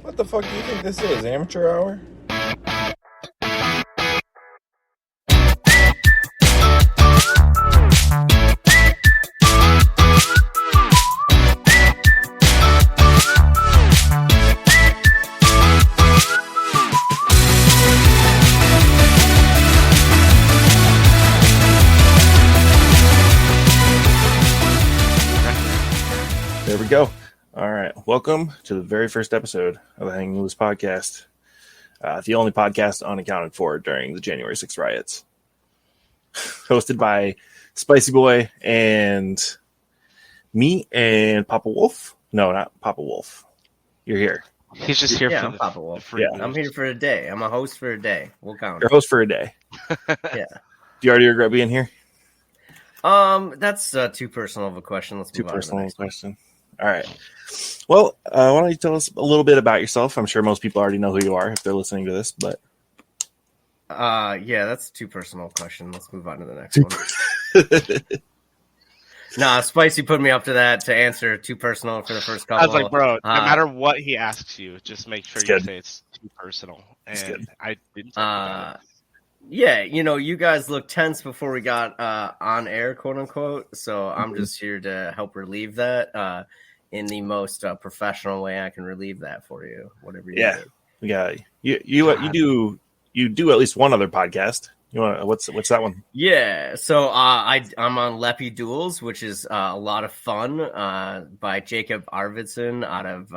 What the fuck do you think this is? Amateur hour? There we go. All right. Welcome to the very first episode of the Hanging Loose podcast. The only podcast unaccounted for during the January 6th riots. Hosted by Spiiciiboii and me and Papa Wolf. No, not Papa Wolf. You're here. He's just here for I'm Papa Wolf. Yeah. I'm here for a day. I'm a host for a day. We'll count. Your host for a day. Yeah. Do you already regret being here? That's too personal of a question. Let's Too move on to the personal next one. question. All right. Well, why don't you tell us a little bit about yourself? I'm sure most people already know who you are if they're listening to this, but Yeah, that's a too personal question. Let's move on to the next one. Nah, Spicy put me up to that to answer too personal for the first couple. I was like, bro, no matter what he asks you, just make sure you good. say it's too personal. It's And good. I didn't talk about it. Yeah, you guys looked tense before we got on air, quote unquote. So I'm just here to help relieve that in the most professional way I can relieve that for you. Whatever you need. Yeah. You do at least one other podcast. You want what's that one? Yeah, so I'm on Leppy Duels, which is a lot of fun by Jacob Arvidsson out of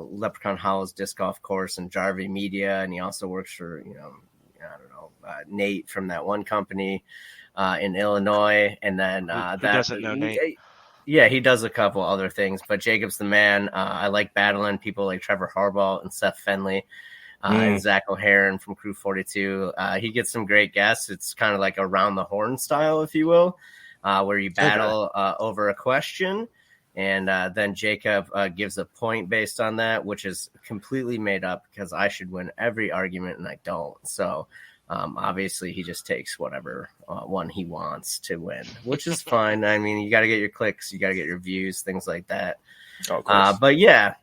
Leprechaun Hollow's Disc Golf Course and Jarvie Media, and he also works for Nate from that one company in Illinois, and then Who doesn't know Nate? Yeah, he does a couple other things, but Jacob's the man. I like battling people like Trevor Harbaugh and Seth Fenley. And Zach O'Haron from Crew 42. He gets some great guests. It's kind of like a round the horn style, if you will, where you battle over a question. And then Jacob gives a point based on that, which is completely made up because I should win every argument and I don't. So obviously he just takes whatever one he wants to win, which is fine. I mean, you got to get your clicks, you got to get your views, things like that. Oh, of course. But yeah.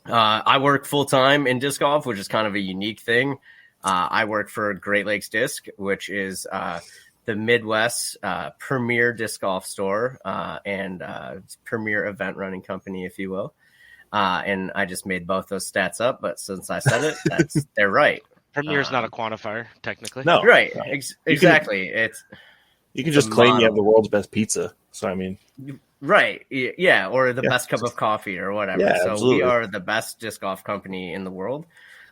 I work full-time in disc golf, which is kind of a unique thing. I work for Great Lakes Disc, which is the Midwest's premier disc golf store and premier event running company, if you will. And I just made both those stats up, but since I said it, they're right. Premier is not a quantifier, technically. No. Right, No. exactly. You can just claim you have the world's best pizza. So, I mean... Right. Yeah. Or the best cup of coffee or whatever. Yeah, so absolutely. we are the best disc golf company in the world,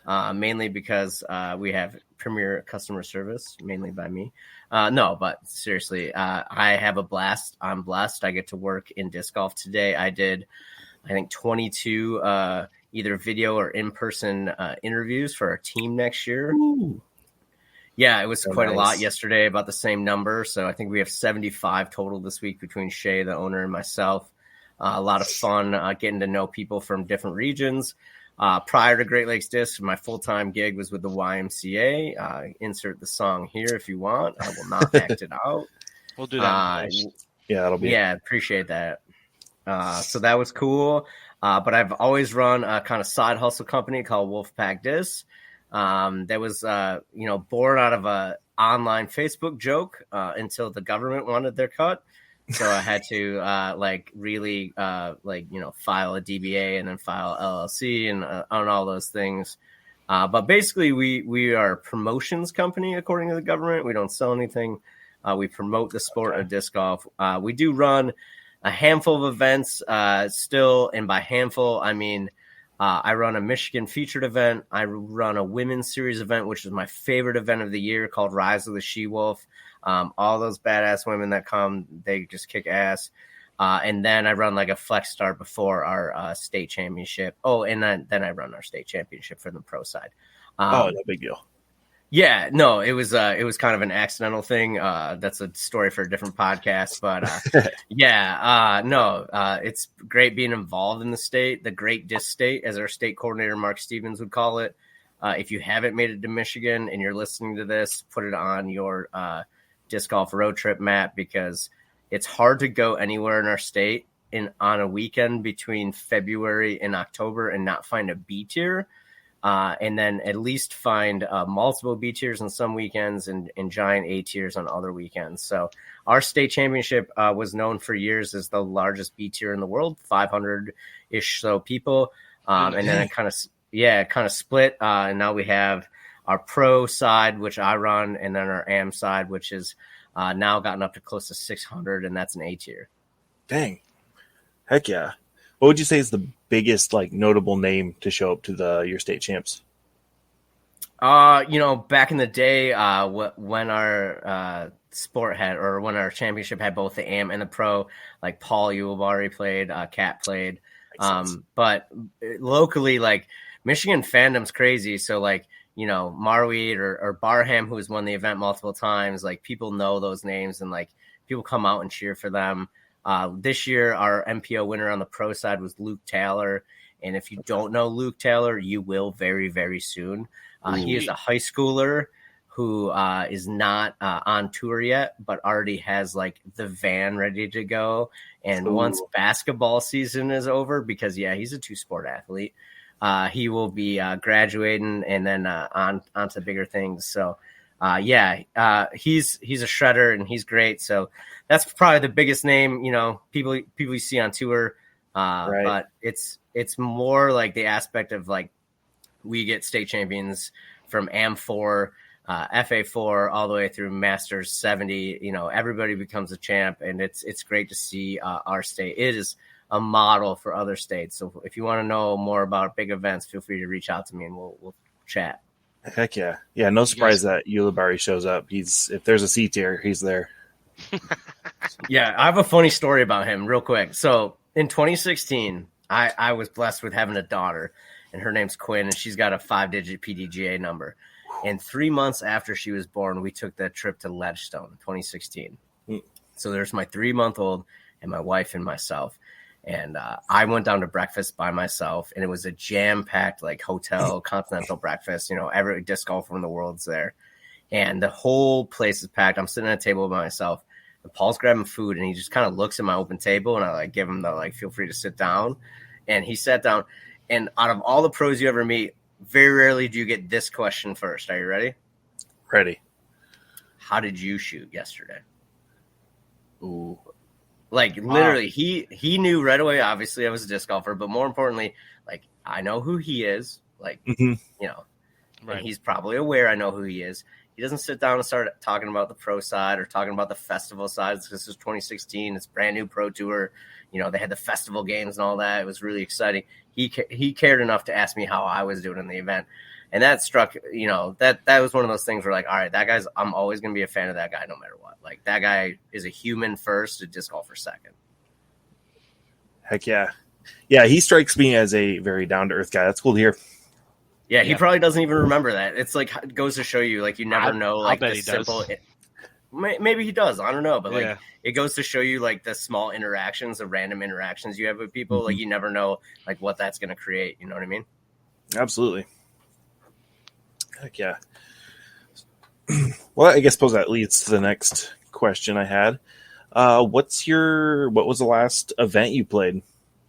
mainly because we have premier customer service, mainly by me. No, but seriously, I have a blast. I'm blessed. I get to work in disc golf today. I did, I think, 22 either video or in-person interviews for our team next year. Ooh. Yeah, it was quite nice. a lot yesterday, about the same number. So I think we have 75 total this week between Shay, the owner, and myself. A lot of fun getting to know people from different regions. Prior to Great Lakes Disc, my full-time gig was with the YMCA. Insert the song here if you want. I will not act it out. We'll do that. Yeah, that'll be... Yeah, appreciate that. So that was cool. But I've always run a kind of side hustle company called Wolfpack Disc. That was, born out of a online Facebook joke until the government wanted their cut. So I had to file a DBA and then file LLC and on all those things. But basically, we are a promotions company, according to the government. We don't sell anything. We promote the sport of disc golf. We do run a handful of events still, and by handful, I mean I run a Michigan featured event. I run a women's series event, which is my favorite event of the year, called Rise of the She-Wolf. All those badass women that come, they just kick ass. And then I run like a flex start before our state championship. Oh, and then I run our state championship for the pro side. no big deal. Yeah, no, it was kind of an accidental thing. That's a story for a different podcast, but it's great being involved in the state, the Great Disc State, as our state coordinator Mark Stevens would call it. If you haven't made it to Michigan and you're listening to this, put it on your disc golf road trip map, because it's hard to go anywhere in our state on a weekend between February and October and not find a B tier. And then at least find multiple B tiers on some weekends and giant A tiers on other weekends. So our state championship was known for years as the largest B tier in the world, 500-ish so people. And then it kind of split. And now we have our pro side, which I run, and then our AM side, which is now gotten up to close to 600, and that's an A tier. Dang. Heck yeah. What would you say is the biggest notable name to show up to your state champs? Back in the day, when our sport had, or when our championship had both the AM and the pro, like Paul Ulibarri played, Kat played. But locally, Michigan fandom's crazy. So Marweed or Barham, who's won the event multiple times, people know those names and people come out and cheer for them. This year, our MPO winner on the pro side was Luke Taylor. And if you don't know Luke Taylor, you will very, very soon. He is a high schooler who is not on tour yet, but already has the van ready to go. And once basketball season is over, because he's a 2-sport athlete, he will be graduating and then on to bigger things. So he's a shredder and he's great. So that's probably the biggest name, people you see on tour. Right. But it's more the aspect of we get state champions from AM4, FA4, all the way through Masters 70. Everybody becomes a champ, and it's great to see our state. It is a model for other states. So if you want to know more about big events, feel free to reach out to me and we'll chat. Heck yeah. Yeah, no surprise that Ulibarri shows up. If there's a C tier, he's there. Yeah, I have a funny story about him real quick. So in 2016, I was blessed with having a daughter, and her name's Quinn, and she's got a 5-digit PDGA number. And 3 months after she was born, we took that trip to Ledgestone in 2016. So there's my 3-month-old and my wife and myself. And I went down to breakfast by myself, and it was a jam-packed hotel continental breakfast. Every disc golfer in the world's there, and the whole place is packed. I'm sitting at a table by myself, and Paul's grabbing food, and he just kind of looks at my open table, and I give him the feel free to sit down. And he sat down. And out of all the pros you ever meet, very rarely do you get this question first. Are you ready? Ready. How did you shoot yesterday? Ooh. Literally, he knew right away, obviously, I was a disc golfer, but more importantly, I know who he is, right. And he's probably aware I know who he is. He doesn't sit down and start talking about the pro side or talking about the festival side. This is 2016. It's brand new pro tour. They had the festival games and all that. It was really exciting. He cared enough to ask me how I was doing in the event. And that struck, that was one of those things where all right, I'm always going to be a fan of that guy no matter what. That guy is a human first, a disc golfer second. Heck yeah. Yeah, he strikes me as a very down-to-earth guy. That's cool to hear. Yeah, he probably doesn't even remember that. It's it goes to show you, you never know, the simple. Maybe he does. I don't know, but it goes to show you the small interactions, the random interactions you have with people. Mm-hmm. You never know what that's going to create. You know what I mean? Absolutely. Heck yeah. Well, I suppose that leads to the next question I had. What was the last event you played?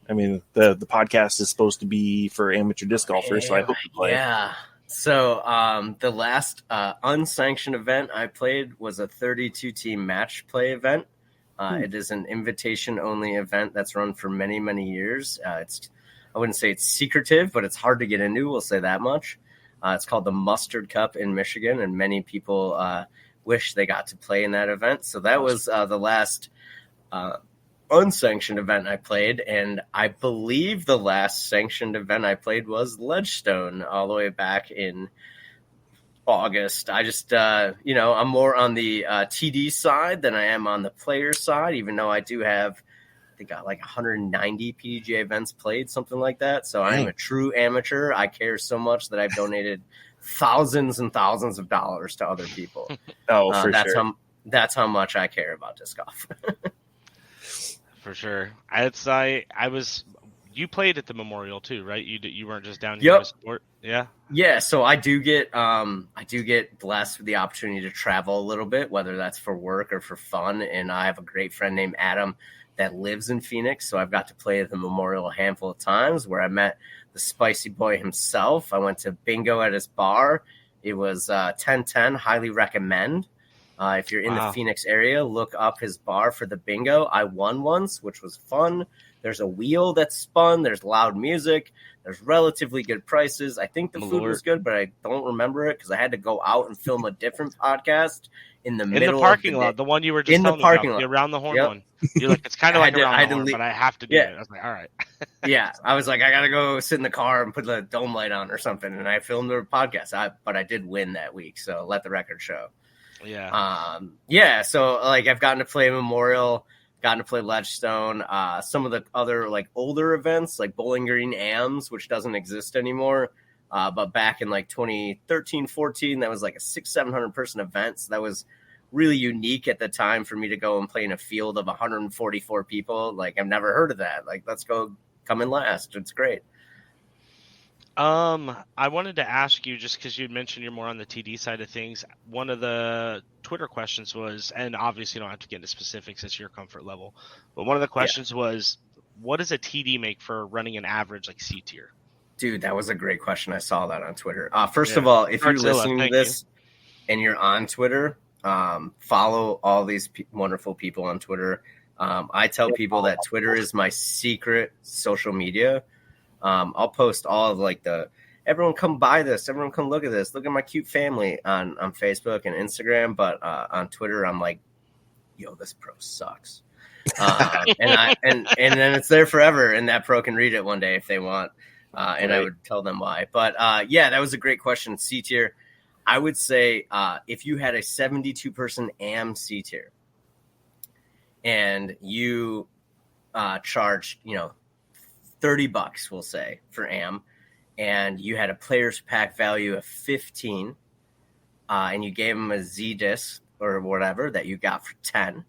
I mean, the podcast is supposed to be for amateur disc golfers, so I hope you play. Yeah. So the last unsanctioned event I played was a 32-team match play event. It is an invitation-only event that's run for many, many years. I wouldn't say it's secretive, but it's hard to get into. We'll say that much. It's called the Mustard Cup in Michigan, and many people wish they got to play in that event. So that was the last unsanctioned event I played, and I believe the last sanctioned event I played was Ledgestone all the way back in August. I just, I'm more on the TD side than I am on the player side, even though I do have, I think, 190 PDGA events played, something like that. So I'm a true amateur. I care so much that I've donated thousands and thousands of dollars to other people. That's how much I care about disc golf. For sure. You played at the Memorial too, right? You weren't just down here to sport. Yeah. Yeah. So I do get blessed with the opportunity to travel a little bit, whether that's for work or for fun. And I have a great friend named Adam that lives in Phoenix. So I've got to play the Memorial a handful of times where I met the Spiiciiboii himself. I went to bingo at his bar. It was 10-10, highly recommend. If you're in the Phoenix area, look up his bar for the bingo. I won once, which was fun. There's a wheel that's spun. There's loud music. There's relatively good prices. I think the food was good, but I don't remember it because I had to go out and film a different podcast in the middle of the parking of lot. The one you were just telling me about, the around the horn one. You're like, it's kind of like around the horn, but I have to do it. I was like, all right. Yeah, I was like, I gotta go sit in the car and put the dome light on or something, and I filmed the podcast. But I did win that week, so let the record show. Yeah. So like I've gotten to play Memorial, gotten to play Ledgestone, some of the other like older events like Bowling Green AMs, which doesn't exist anymore. But back in like 2013, 14, that was like a 600-700 person event. So that was really unique at the time for me to go and play in a field of 144 people. Like I've never heard of that. Like, let's go come in last. It's great. I wanted to ask you, just because you mentioned you're more on the TD side of things. One of the Twitter questions was, and obviously you don't have to get into specifics, it's your comfort level, but one of the questions was, what does a TD make for running an average like C tier? Dude, that was a great question. I saw that on Twitter. First of all, if you're listening to this and you're on Twitter, follow all these wonderful people on Twitter. I tell people that Twitter is my secret social media. I'll post all of like everyone come buy this, everyone come look at this, look at my cute family on Facebook and Instagram. But on Twitter, I'm like, yo, this pro sucks. And then it's there forever, and that pro can read it one day if they want. And I would tell them why. But that was a great question. C tier, I would say if you had a 72-person AM C tier and you charged, $30, we'll say, for AM, and you had a player's pack value of 15, and you gave them a Z disc or whatever that you got for 10.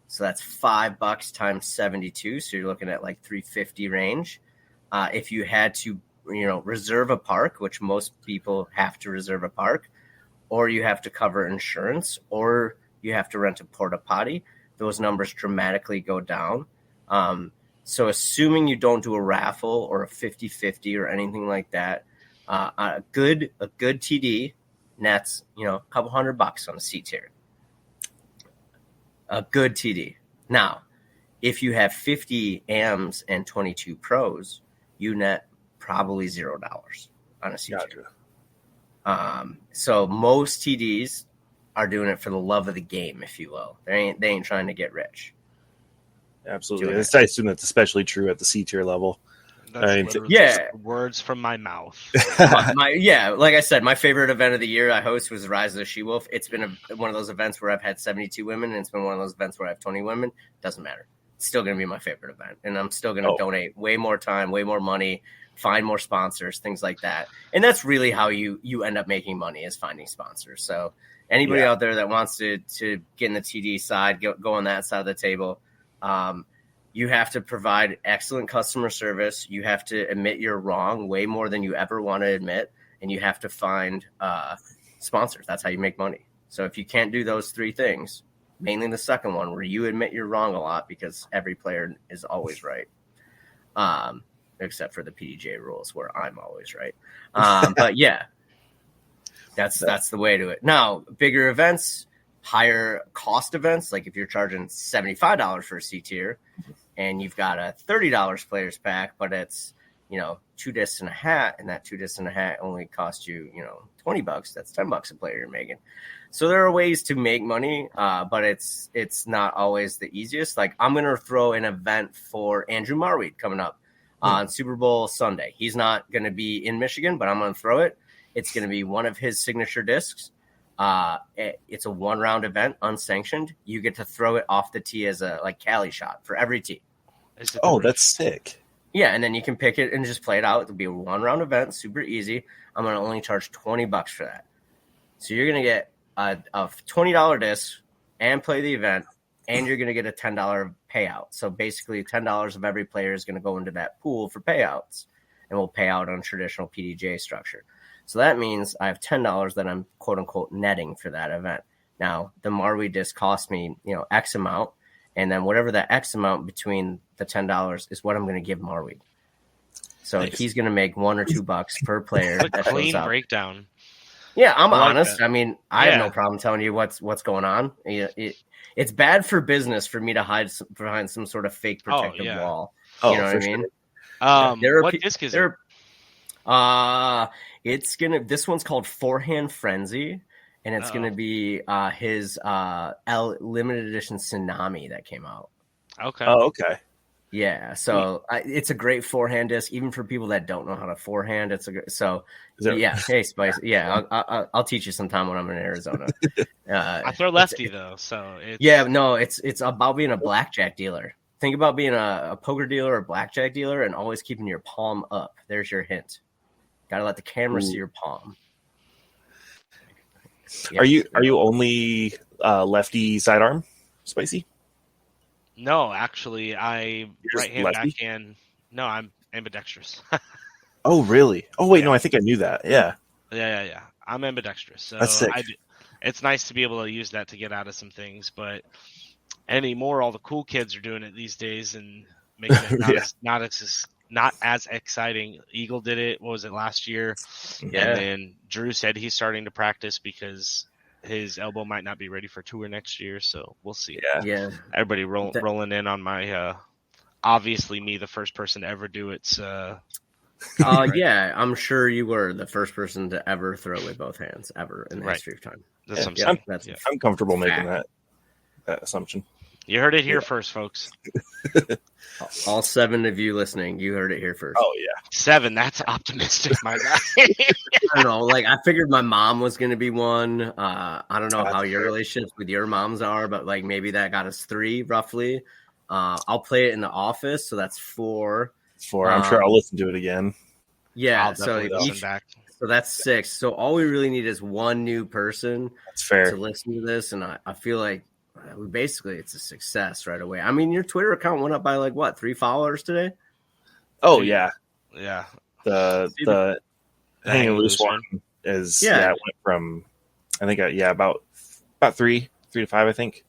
So that's $5 times 72. So you're looking at like 350 range. If you had to, reserve a park, which most people have to reserve a park, or you have to cover insurance, or you have to rent a porta potty, those numbers dramatically go down. So assuming you don't do a raffle or a 50-50 or anything like that, a good TD nets, a couple $100 on a C tier. A good TD. Now, if you have 50 AMs and 22 pros, you net probably $0 on a C tier. So most TDs are doing it for the love of the game, if you will. They ain't trying to get rich. Absolutely. I assume that's especially true at the C tier level. That's words from my mouth. Like I said, my favorite event of the year I host was the Rise of the She-Wolf. It's been one of those events where I've had 72 women, and it's been one of those events where I have 20 women. Doesn't matter. It's still going to be my favorite event, and I'm still going to donate way more time, way more money, find more sponsors, things like that. And that's really how you end up making money, is finding sponsors. So anybody out there that wants to get in the TD side, go on that side of the table. You have to provide excellent customer service. You have to admit you're wrong way more than you ever want to admit. And you have to find sponsors. That's how you make money. So if you can't do those three things, mainly the second one, where you admit you're wrong a lot, because every player is always right, except for the PDJ rules where I'm always right. But yeah, that's the way to it. Now, bigger events, higher cost events, like if you're charging $75 for a C tier and you've got a $30 players pack, but it's, 2 discs and a hat, and that 2 discs and a hat only cost you, $20. That's $10 a player you're making. So there are ways to make money, but it's not always the easiest. Like, I'm going to throw an event for Andrew Marweed coming up on Super Bowl Sunday. He's not going to be in Michigan, but I'm going to throw it. It's going to be one of his signature discs. It's a 1-round event, unsanctioned. You get to throw it off the tee as a Cali shot for every tee. Oh, that's sick. Yeah, and then you can pick it and just play it out. It'll be a 1-round event, super easy. I'm going to only charge $20 for that. So you're going to get a $20 disc and play the event, and you're going to get a $10 payout. So basically $10 of every player is going to go into that pool for payouts, and we'll pay out on traditional PDJ structure. So that means I have $10 that I'm quote unquote netting for that event. Now the Marweed disc cost me, X amount. and then whatever that X amount between the $10 is what I'm going to give Marweed. So Nice. he's going to make $1 or $2 per player. A that clean shows up. breakdown. Yeah, I'm I like honest. that. I mean, I have no problem telling you what's going on. It's bad for business for me to hide behind some sort of fake protective wall. You know what I mean? What disc is it? It's this one's called Forehand Frenzy, and it's gonna be his limited edition Tsunami that came out. Okay. Oh, okay. Yeah, so it's a great forehand disc, even for people that don't know how to forehand. Hey, Spice. Yeah, I'll teach you sometime when I'm in Arizona. I throw lefty though, so it's about being a blackjack dealer. Think about being a poker dealer or blackjack dealer, and always keeping your palm up. There's your hint. Got to let the camera see your palm. Yeah, are you only lefty sidearm, Spicy? No, actually, I'm right-hand lefty? backhand. No, I'm ambidextrous. Oh, really? Oh, wait, no, I think I knew that. Yeah. Yeah. I'm ambidextrous. So that's sick. It's nice to be able to use that to get out of some things, but anymore, all the cool kids are doing it these days and making it not as exciting. Eagle did it. What was it, last year? Yeah. And then Drew said he's starting to practice because his elbow might not be ready for tour next year, so we'll see. Yeah. Everybody rolling in on my obviously me, the first person to ever do it. Yeah, I'm sure you were the first person to ever throw with both hands ever in the history of time. That's what I'm saying. I'm comfortable making that assumption. You heard it here first, folks. All 7 of you listening, you heard it here first. Oh, yeah. 7, that's optimistic, my guy. I don't know. I figured my mom was going to be one. I don't know how your relationships with your moms are, but maybe that got us 3 roughly. I'll play it in the office, so that's 4. 4. I'm sure I'll listen to it again. Yeah, I'll so listen back. So that's 6. So all we really need is one new person to listen to this, and I feel like basically it's a success right away. I mean, your Twitter account went up by 3 followers today? Oh, yeah. Yeah. The hanging loose one is it went from I think about 3 to 5, I think.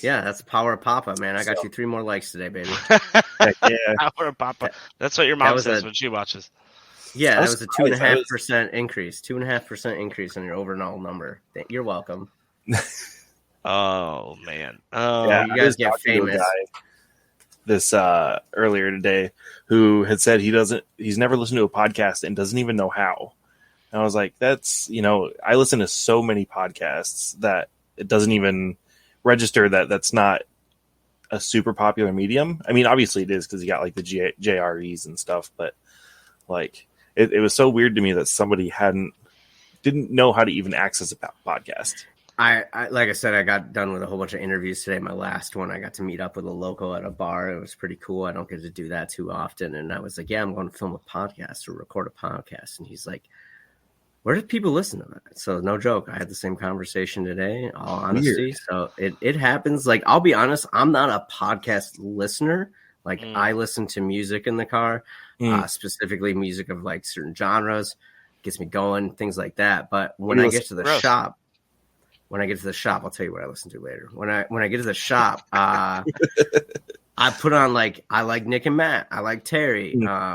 Yeah, that's the power of Papa, man. I got you 3 more likes today, baby. Power of Papa. That's what your mom says when she watches. Yeah, that was a 2.5% increase. 2.5% increase on your overall number. You're welcome. Oh man! You guys get famous. This earlier today, who had said he's never listened to a podcast and doesn't even know how. And I was like, that's I listen to so many podcasts that it doesn't even register that that's not a super popular medium. I mean, obviously it is because you got the JREs and stuff, but it was so weird to me that somebody didn't know how to even access a podcast. I like I said, I got done with a whole bunch of interviews today. My last one, I got to meet up with a local at a bar. It was pretty cool. I don't get to do that too often. And I was like, yeah, I'm going to film a podcast or record a podcast. And he's like, where do people listen to that? So no joke. I had the same conversation today, in all honesty. Weird. So it happens. I'll be honest, I'm not a podcast listener. I listen to music in the car, specifically music of certain genres, gets me going, things like that. But when I get to the shop, I'll tell you what I listen to later. When I get to the shop, I put on I like Nick and Matt. I like Terry. I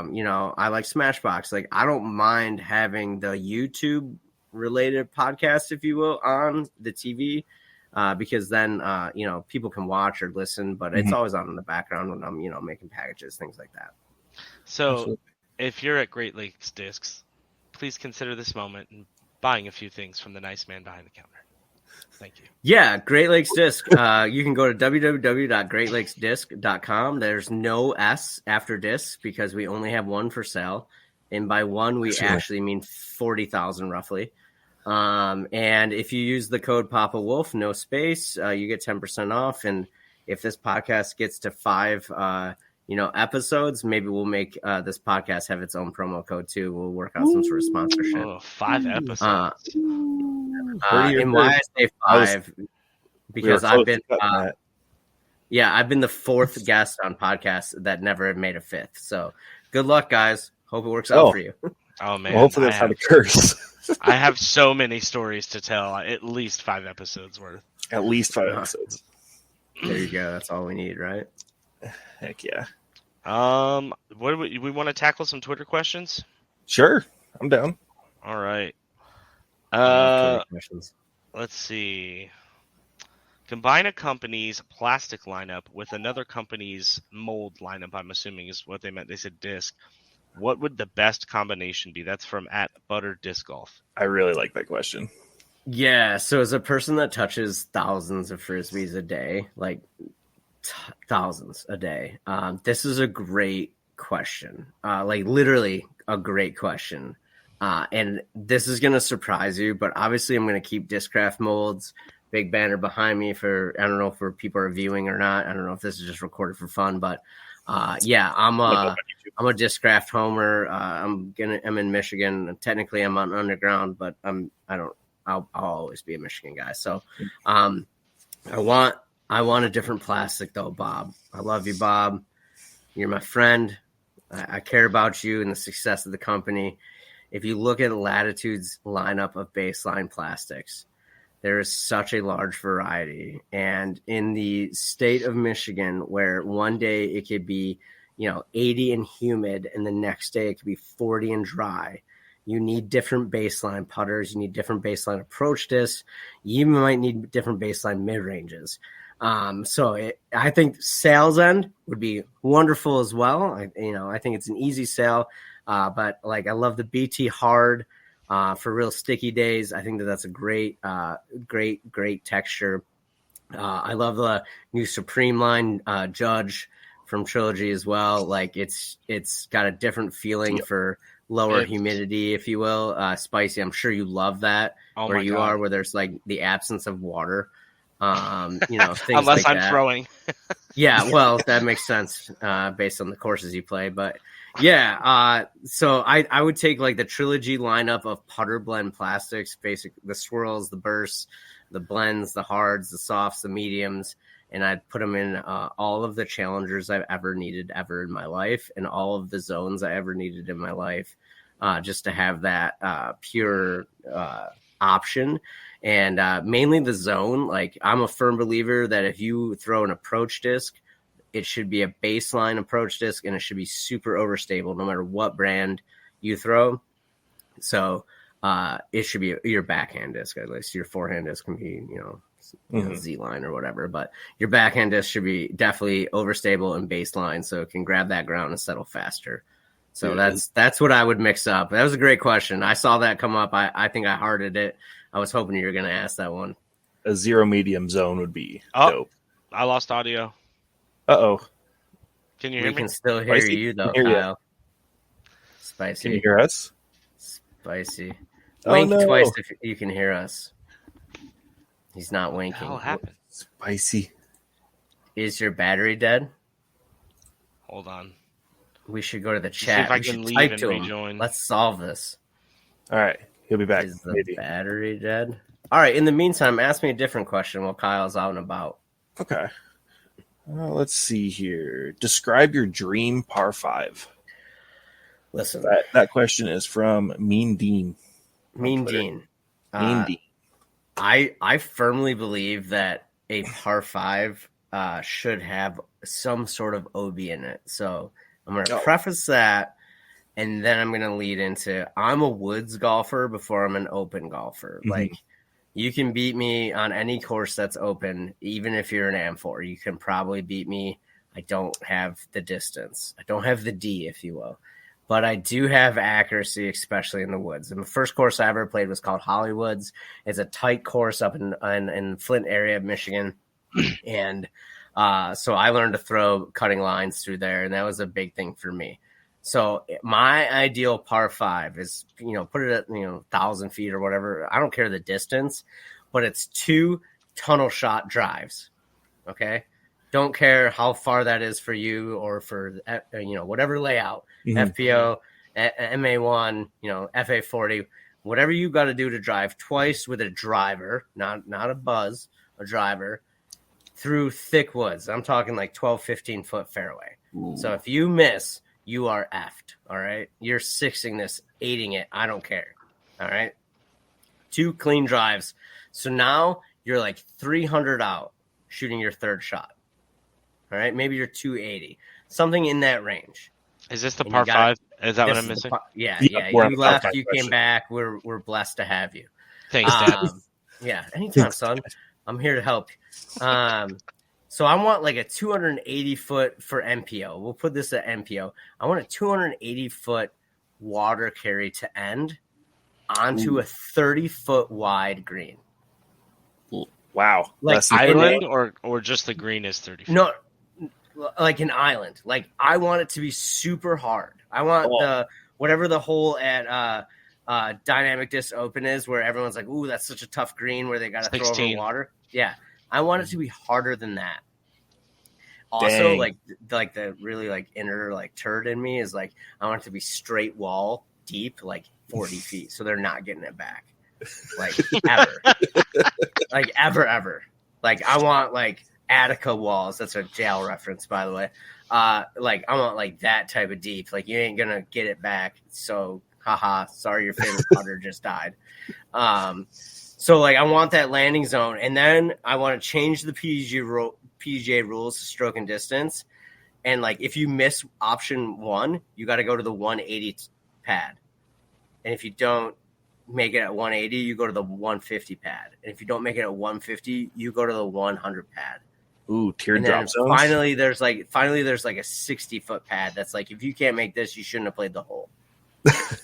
like Smashbox. I don't mind having the YouTube related podcast, if you will, on the TV, because then people can watch or listen, but it's always on in the background when I'm making packages, things like that. So Absolutely. If you're at Great Lakes Discs, please consider this moment and buying a few things from the nice man behind the counter. Thank you. Yeah, Great Lakes Disc. You can go to www.greatlakesdisc.com. There's no S after disc because we only have one for sale. And by one, we actually mean 40,000 roughly. And if you use the code Papa Wolf, no space, you get 10% off. And if this podcast gets to 5, episodes, maybe we'll make this podcast have its own promo code too. We'll work out some sort of sponsorship. Oh, 5 episodes. And why I say 5 because I've been the 4th guest on podcasts that never made a 5th. So good luck, guys. Hope it works out for you. Oh man, well, hopefully that's not a curse. I have so many stories to tell. At least 5 episodes worth. At least 5 episodes. There you go. That's all we need, right? Heck yeah. What do we want to tackle some Twitter questions? Sure. I'm down. All right. I love Twitter questions. Let's see. Combine a company's plastic lineup with another company's mold lineup, I'm assuming is what they meant. They said disc. What would the best combination be? That's from @ButterDiscGolf. I really like that question. Yeah, so as a person that touches thousands of frisbees a day, like thousands a day, this is a great question. Like literally a great question. And this is going to surprise you, but obviously I'm going to keep Discraft molds. Big banner behind me for, I don't know if people are viewing or not. I don't know if this is just recorded for fun, but yeah, I'm a Discraft homer. I'm in Michigan. Technically I'm on underground, but I'll always be a Michigan guy. So I want a different plastic though, Bob. I love you, Bob. You're my friend. I care about you and the success of the company. If you look at Latitude's lineup of baseline plastics, there is such a large variety. And in the state of Michigan, where one day it could be, 80 and humid, and the next day it could be 40 and dry, you need different baseline putters. You need different baseline approach discs. You even might need different baseline mid-ranges. I think sales end would be wonderful as well. I think it's an easy sale, but like I love the BT hard for real sticky days. I think that's a great texture. I love the new Supreme line Judge from Trilogy as well. Like it's got a different feeling for lower humidity, if you will. Spicy, I'm sure you love that where you are, where there's like the absence of water. Things unless like I'm that. throwing. Yeah, well, that makes sense based on the courses you play. But yeah, so I would take like the Trilogy lineup of putter blend plastics, the swirls, the bursts, the blends, the hards, the softs, the mediums, and I'd put them in all of the challengers I've ever needed ever in my life and all of the zones I ever needed in my life, just to have that pure option. And mainly the zone. Like I'm a firm believer that if you throw an approach disc, it should be a baseline approach disc and it should be super overstable no matter what brand you throw. So it should be your backhand disc, at least. Your forehand disc can be, Z-line or whatever. But your backhand disc should be definitely overstable and baseline so it can grab that ground and settle faster. So that's what I would mix up. That was a great question. I saw that come up. I think I hearted it. I was hoping you were going to ask that one. A zero medium zone would be dope. I lost audio. Uh-oh. Can you hear me? We can still hear you, though, Kyle. Spicy. Can you hear us? Spicy. Wink twice if you can hear us. He's not winking. What happened? Spicy. Is your battery dead? Hold on. We should go to the chat. See if I can leave and rejoin. Let's solve this. All right. He'll be back. Is the battery dead? All right. In the meantime, ask me a different question while Kyle's out and about. Okay. Let's see here. Describe your dream par 5. Listen. That question is from Mean Dean. Mean Dean. Mean Dean. I firmly believe that a par 5 should have some sort of OB in it. So I'm going to preface that. And then I'm going to lead into, I'm a woods golfer before I'm an open golfer. Mm-hmm. Like, you can beat me on any course that's open, even if you're an Am4. You can probably beat me. I don't have the distance. I don't have the D, if you will. But I do have accuracy, especially in the woods. And the first course I ever played was called Hollywoods. It's a tight course up in Flint area of Michigan. And so I learned to throw cutting lines through there, and that was a big thing for me. So my ideal par 5 is, put it at, 1,000 feet or whatever. I don't care the distance, but it's 2 tunnel shot drives. Okay. Don't care how far that is for you or for, whatever layout, FPO, MA1, FA40, whatever you got to do to drive twice with a driver, not a buzz, a driver through thick woods. I'm talking like 12, 15 foot fairway. Ooh. So if you miss, you are effed, all right? You're sixing this, 8ing it. I don't care, all right? 2 clean drives. So now you're like 300 out, shooting your third shot. All right, maybe you're 280, something in that range. Is this the par 5? Is that what I'm missing? Yeah. we're You left, you question. came back. We're blessed to have you. Thanks, Dad. Yeah, anytime, son. I'm here to help. So I want like a 280 foot for MPO. We'll put this at MPO. I want a 280 foot water carry to end onto a 30 foot wide green. Wow. Like island or just the green is 30 feet? No, like an island. Like I want it to be super hard. I want whatever the hole at Dynamic Disc Open is, where everyone's like, "Ooh, that's such a tough green," where they got to throw over water. Yeah, I want it to be harder than that. Also, Dang. like the really like inner like turd in me is like I want it to be straight wall deep, like 40 feet, so they're not getting it back, like ever, like ever. Like I want like Attica walls. That's a jail reference, by the way. Like I want like that type of deep. Like you ain't gonna get it back. So, haha. Sorry, your favorite putter just died. So like I want that landing zone, and then I want to change the PGA rules to stroke and distance. And like if you miss option 1, you got to go to the 180 pad, and if you don't make it at 180, you go to the 150 pad, and if you don't make it at 150, you go to the 100 pad. Ooh, teardrop zones. Finally, there's like a 60-foot pad that's like, if you can't make this, you shouldn't have played the hole.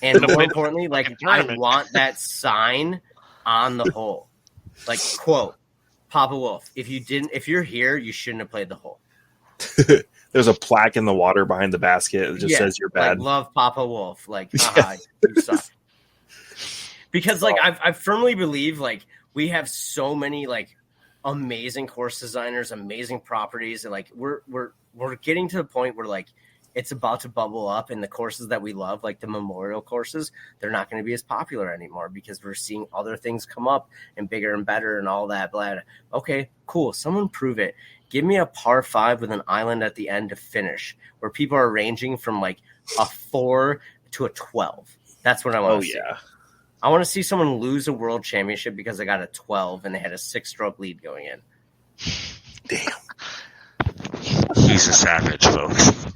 And more importantly, like I want that sign on the hole, like quote Papa Wolf. If you're here, you shouldn't have played the hole. There's a plaque in the water behind the basket that just says you're bad. Like, love Papa Wolf. Like, you suck. Because like I firmly believe like we have so many like amazing course designers, amazing properties, and like we're getting to the point where like it's about to bubble up, and the courses that we love, like the memorial courses, they're not going to be as popular anymore because we're seeing other things come up and bigger and better and all that. Blah. Okay, cool. Someone prove it. Give me a par 5 with an island at the end to finish, where people are ranging from like a 4 to a 12. That's what I want to see. Yeah. I want to see someone lose a world championship because they got a 12 and they had a 6-stroke lead going in. Damn. He's a savage, folks.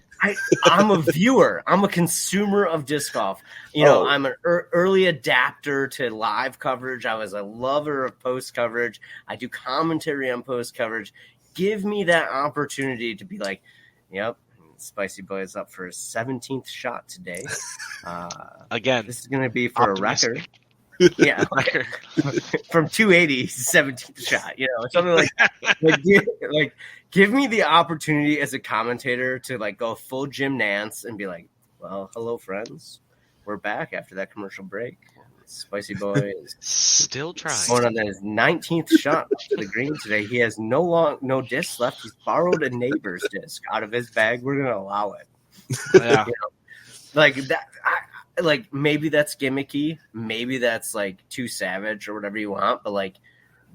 I'm a viewer. I'm a consumer of disc golf. You know, I'm an early adapter to live coverage. I was a lover of post coverage. I do commentary on post coverage. Give me that opportunity to be like, yep, Spiiciiboii is up for his 17th shot today. Again, this is going to be for a record. Yeah, record from 280, 17th shot. You know, something like that. Give me the opportunity as a commentator to like go full Jim Nance and be like, well, hello friends, we're back after that commercial break. Spiiciiboii is still trying. Going on his 19th shot to the green today. He has no disc left. He's borrowed a neighbor's disc out of his bag. We're gonna allow it. Yeah, you know, like that. Like maybe that's gimmicky. Maybe that's like too savage or whatever you want. But like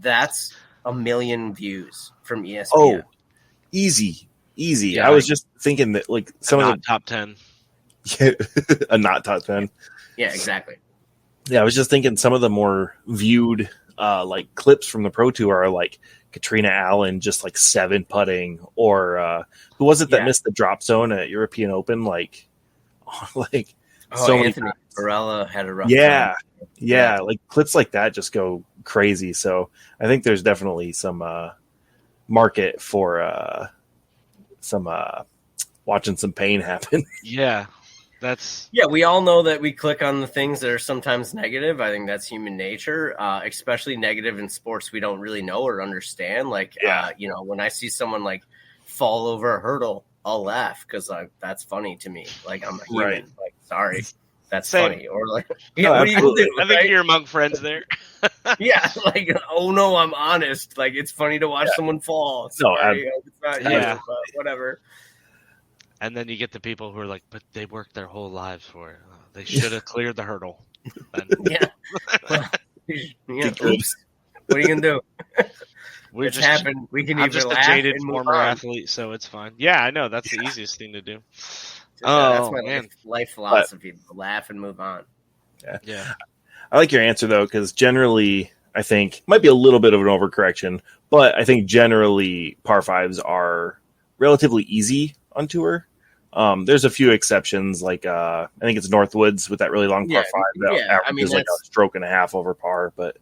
that's 1 million views from ESPN. Oh, easy. Yeah, I was just thinking that like some of the top 10. Yeah, a not top 10. Yeah, exactly. Yeah, I was just thinking some of the more viewed like clips from the Pro Tour are like Katrina Allen just like 7 putting, or who was it that missed the drop zone at European Open? Like so Anthony Barella had a rough time. Yeah, like clips like that just go crazy. So I think there's definitely some market for some watching some pain happen. Yeah. We all know that we click on the things that are sometimes negative. I think that's human nature, especially negative in sports we don't really know or understand. Like, you know, when I see someone like fall over a hurdle, I'll laugh because that's funny to me. Like, I'm a human. Right. Like, sorry, that's Same. funny. Or like, what are you gonna do? I think you're among friends there. Yeah, like, oh no, I'm honest. Like, it's funny to watch someone fall. Sorry, it's not you, but whatever. And then you get the people who are like, but they worked their whole lives for it. They should have cleared the hurdle. Oops. What are you going to do? It's just happened. We can I'm just a jaded former athlete, so it's fine. Yeah, I know. That's the easiest thing to do. That's my life philosophy. Laugh and move on. Yeah. I like your answer, though, because generally I think might be a little bit of an overcorrection, But I think generally par fives are relatively easy on tour. There's a few exceptions, like I think it's Northwoods with that really long par five that averages like a stroke and a half over par. But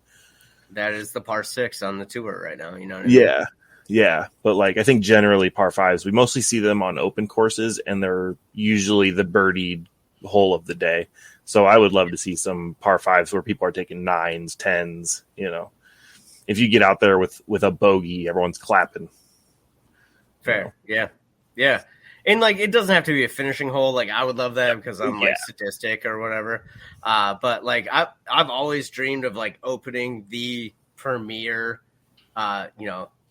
that is the par 6 on the tour right now. You know what I mean? Yeah. But like I think generally par fives, we mostly see them on open courses, and they're usually the birdied hole of the day. So I would love to see some par fives where people are taking 9s, 10s. You know, if you get out there with a bogey, everyone's clapping. Fair, yeah. And like, it doesn't have to be a finishing hole. Like, I would love that because I'm like statistic or whatever. But like, I've always dreamed of like opening the premier,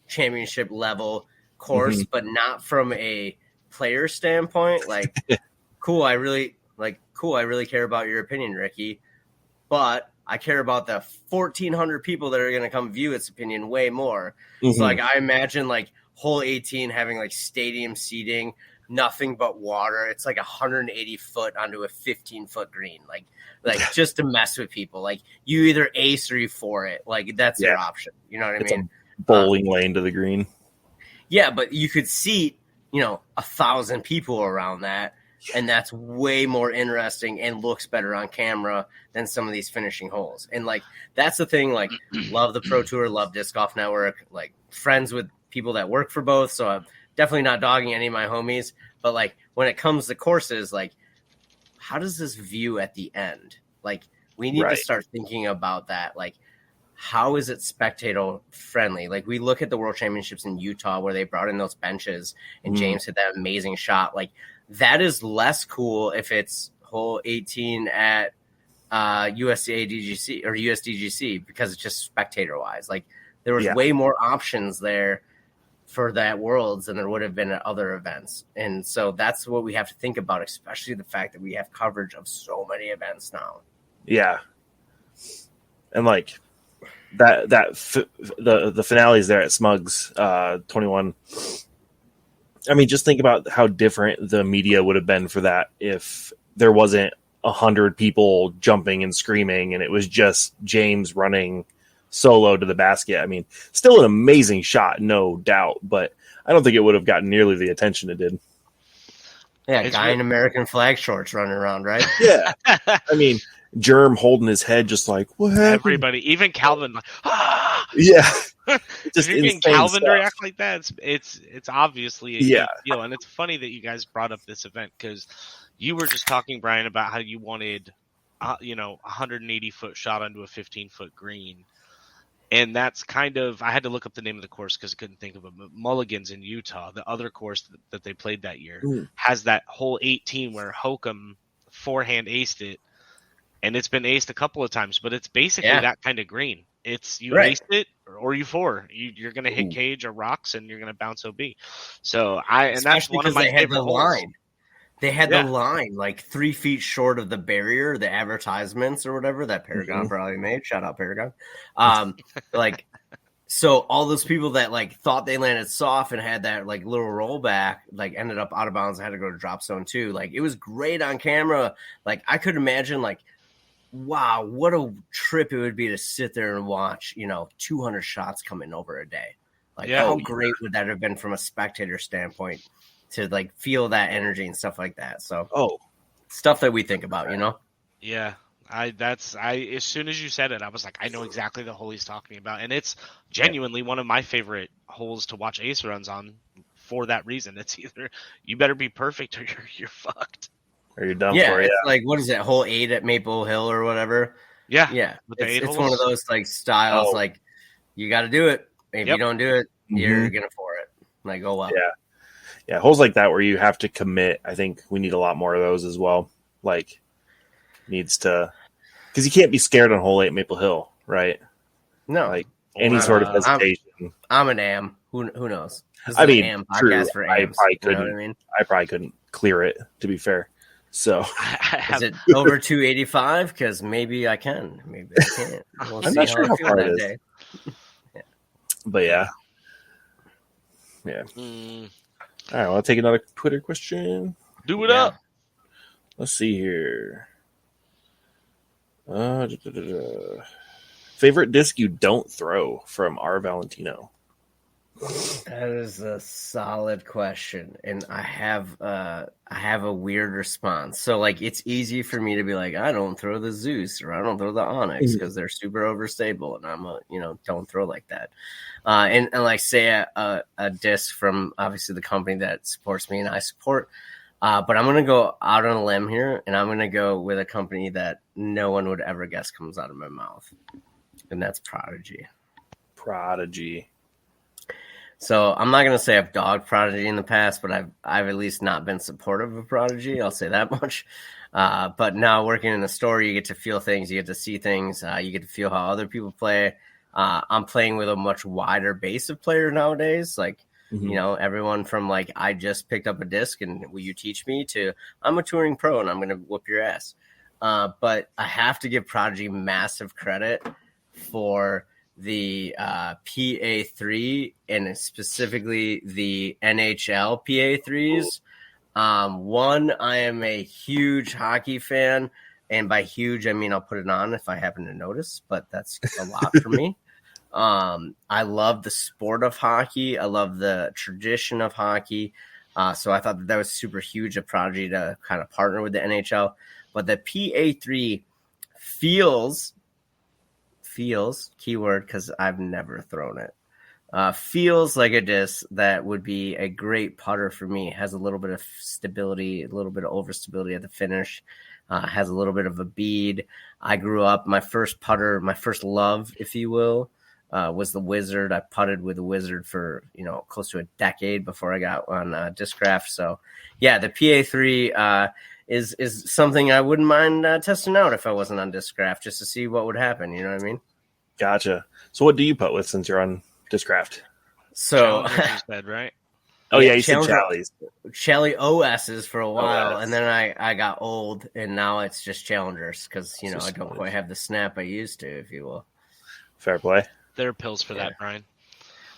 championship level course, but not from a player standpoint. Like, cool, I really care about your opinion, Ricky, but I care about the 1,400 people that are going to come view its opinion way more. So like, I imagine like hole 18 having like stadium seating, nothing but water. It's like 180 foot onto a 15-foot green, like just to mess with people. Like, you either ace or you for it. Like, that's your option. You know what I mean? A bowling lane to the green. Yeah, but you could seat 1,000 people around that, and that's way more interesting and looks better on camera than some of these finishing holes. And like, that's the thing. Like, love the Pro Tour, love Disc Golf Network. Like, friends with people that work for both, so I'm definitely not dogging any of my homies. But like, when it comes to courses, like, how does this view at the end? Like, we need to start thinking about that. Like, how is it spectator friendly? Like, we look at the World Championships in Utah where they brought in those benches and James hit that amazing shot. Like, that is less cool if it's hole 18 at USDGC or USDGC, because it's just spectator wise. Like, there was way more options there for that Worlds than there would have been at other events. And so that's what we have to think about, especially the fact that we have coverage of so many events now. Yeah. And like the finales there at Smugs 21. I mean, just think about how different the media would have been for that if there wasn't 100 people jumping and screaming and it was just James running solo to the basket. I mean, still an amazing shot, no doubt, but I don't think it would have gotten nearly the attention it did. Yeah, a guy in American flag shorts running around, right? Yeah. I mean, Germ holding his head just like, what happened? Everybody, even Calvin, like, ah! Yeah. Just if you're getting Calvin to react like that, it's obviously a big deal. And it's funny that you guys brought up this event, because you were just talking, Brian, about how you wanted, 180-foot shot onto a 15-foot green. And that's kind of, I had to look up the name of the course because I couldn't think of it. But Mulligan's in Utah, the other course that they played that year, has that hole 18 where Hokum forehand aced it. And it's been aced a couple of times, but it's basically that kind of green. It's you ace it or you four. You're going to hit cage or rocks and you're going to bounce OB. So that's one of my favorite holes. They had the line like 3 feet short of the barrier, the advertisements or whatever that Paragon probably made. Shout out Paragon. So all those people that like thought they landed soft and had that like little rollback, like ended up out of bounds and had to go to drop zone 2. Like, it was great on camera. Like, I could imagine like, wow, what a trip it would be to sit there and watch, 200 shots coming over a day. Like, how great would that have been from a spectator standpoint to like feel that energy and stuff like that. So, stuff that we think about, Yeah. As soon as you said it, I was like, I know exactly the hole he's talking about. And it's genuinely one of my favorite holes to watch ace runs on for that reason. It's either you better be perfect or you're fucked. Or you're done for it. It's like, what is it, hole 8 at Maple Hill or whatever? Yeah. Yeah. It's one of those like styles, like, you got to do it. If you don't do it, you're going to for it. Like, go up. Yeah. Yeah. Holes like that where you have to commit. I think we need a lot more of those as well. Like, needs to, because you can't be scared on hole 8 Maple Hill, right? No. Like, any sort of hesitation. I'm an AM. Who knows? I mean, true. For I probably couldn't. You know what I mean? I probably couldn't clear it, to be fair. So, is it over 285? Because maybe I can. Maybe I can't. I'm not sure how far it is. Day. But yeah. All right, well, I'll take another Twitter question. Do it up. Let's see here. Favorite disc you don't throw, from R. Valentino. That is a solid question, and I have a weird response. So like, it's easy for me to be like, I don't throw the Zeus or I don't throw the Onyx because they're super overstable, and I'm don't throw like that. And like say a disc from obviously the company that supports me and I support. But I'm gonna go out on a limb here, and I'm gonna go with a company that no one would ever guess comes out of my mouth, and that's Prodigy. Prodigy. So I'm not going to say I've dogged Prodigy in the past, but I've at least not been supportive of Prodigy. I'll say that much. But now working in the store, you get to feel things, you get to see things, you get to feel how other people play. I'm playing with a much wider base of players nowadays. Like, everyone from like, I just picked up a disc and will you teach me, to I'm a touring pro and I'm going to whoop your ass. But I have to give Prodigy massive credit for the PA3 and specifically the NHL PA3s. One, I am a huge hockey fan, and by huge I mean I'll put it on if I happen to notice, but that's a lot for me. I love the sport of hockey. I love the tradition of hockey. So I thought that was super huge of Prodigy to kind of partner with the NHL. But the PA3 feels, keyword because I've never thrown it, feels like a disc that would be a great putter for me. It has a little bit of stability, a little bit of overstability at the finish, has a little bit of a bead. I grew up, my first putter, my first love, if you will, was the Wizard. I putted with the Wizard for, close to a decade before I got on Discraft. So yeah, the PA3 is something I wouldn't mind testing out if I wasn't on Discraft, just to see what would happen. You know what I mean? Gotcha. So what do you putt with since you're on Discraft? So you said, right? Oh yeah, you said Challies. Challie OSs for a while, OS. and then I got old, and now it's just Challengers because I don't quite have the snap I used to, if you will. Fair play. There are pills for that, Brian.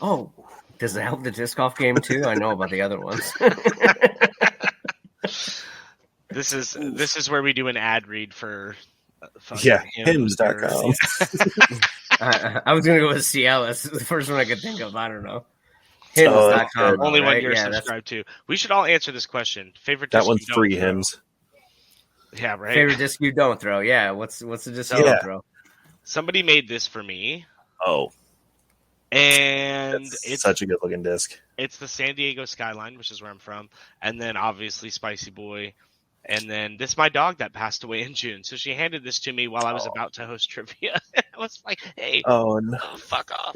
Oh, does it help the disc golf game too? I know about the other ones. This is where we do an ad read for Hims.com. I was gonna go with Cialis. It's the first one I could think of. I don't know. Hims.com. Only one you're subscribed to. We should all answer this question. Favorite that disc one's free Hims. Yeah, right. Favorite disc you don't throw. Yeah, what's the disc you don't throw? Somebody made this for me. Oh. And it's such a good looking disc. It's the San Diego Skyline, which is where I'm from, and then obviously Spiiciiboii. And then this my dog that passed away in June. So she handed this to me while I was about to host trivia. I was like, hey, fuck off.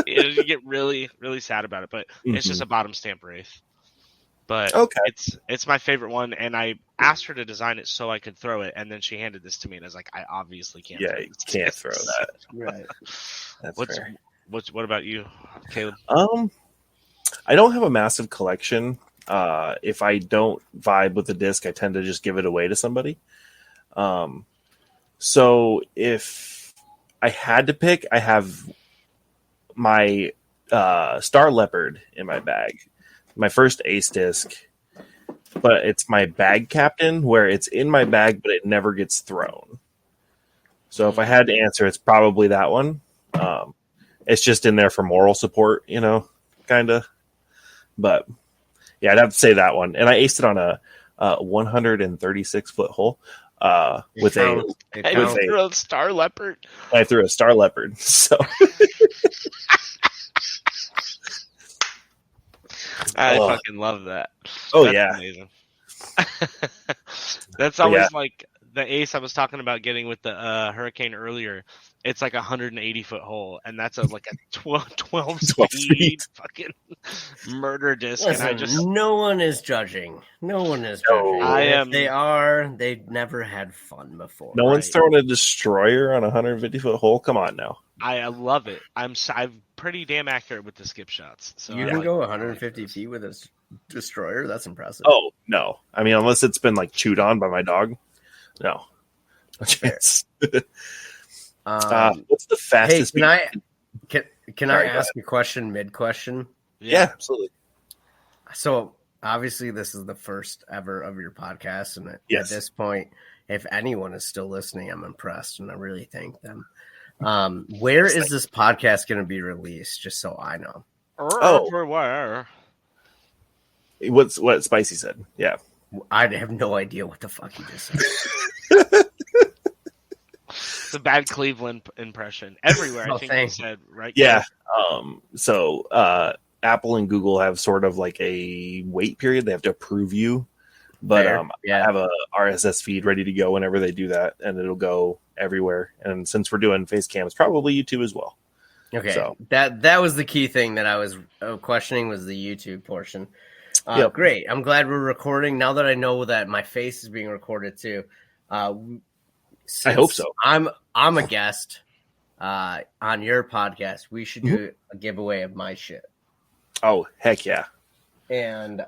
You get really, really sad about it. But it's just a bottom stamp Wraith. But it's my favorite one. And I asked her to design it so I could throw it. And then she handed this to me. And I was like, I obviously can't. Yeah, you can't throw that. Right. That's fair. What about you, Caleb? I don't have a massive collection. If I don't vibe with the disc, I tend to just give it away to somebody. So if I had to pick, I have my Star Leopard in my bag. My first Ace disc, but it's my bag captain where it's in my bag, but it never gets thrown. So if I had to answer, it's probably that one. It's just in there for moral support, kind of. But yeah, I'd have to say that one. And I aced it on a 136-foot hole with a Star Leopard. I threw a Star Leopard. So I fucking love that. That's amazing. That's always like the ace I was talking about getting with the Hurricane earlier. It's like 180-foot hole, and that's like a 12 speed fucking murder disc. Listen, and no one is judging. No one is judging. If they are, they've never had fun before. No one's throwing a destroyer on a 150-foot hole. Come on now. I love it. I'm pretty damn accurate with the skip shots. So you can go 150 feet with a destroyer. That's impressive. Oh no! I mean, unless it's been like chewed on by my dog. No chance. What's the fastest? Hey, can I ask a question mid-question? Yeah, absolutely. So obviously this is the first ever of your podcast, and at this point, if anyone is still listening, I'm impressed, and I really thank them. Where is this podcast going to be released? Just so I know. Oh. Everywhere. What Spicy said. Yeah. I have no idea what the fuck you just said. It's a bad Cleveland impression. Everywhere, I think he said, right? Yeah. So Apple and Google have sort of like a wait period. They have to approve you. But I have a RSS feed ready to go whenever they do that, and it'll go everywhere. And since we're doing face cams, probably YouTube as well. Okay, so that was the key thing that I was questioning was the YouTube portion. Great, I'm glad we're recording. Now that I know that my face is being recorded too, I hope so. I'm a guest on your podcast. We should do a giveaway of my shit. Oh, heck yeah. And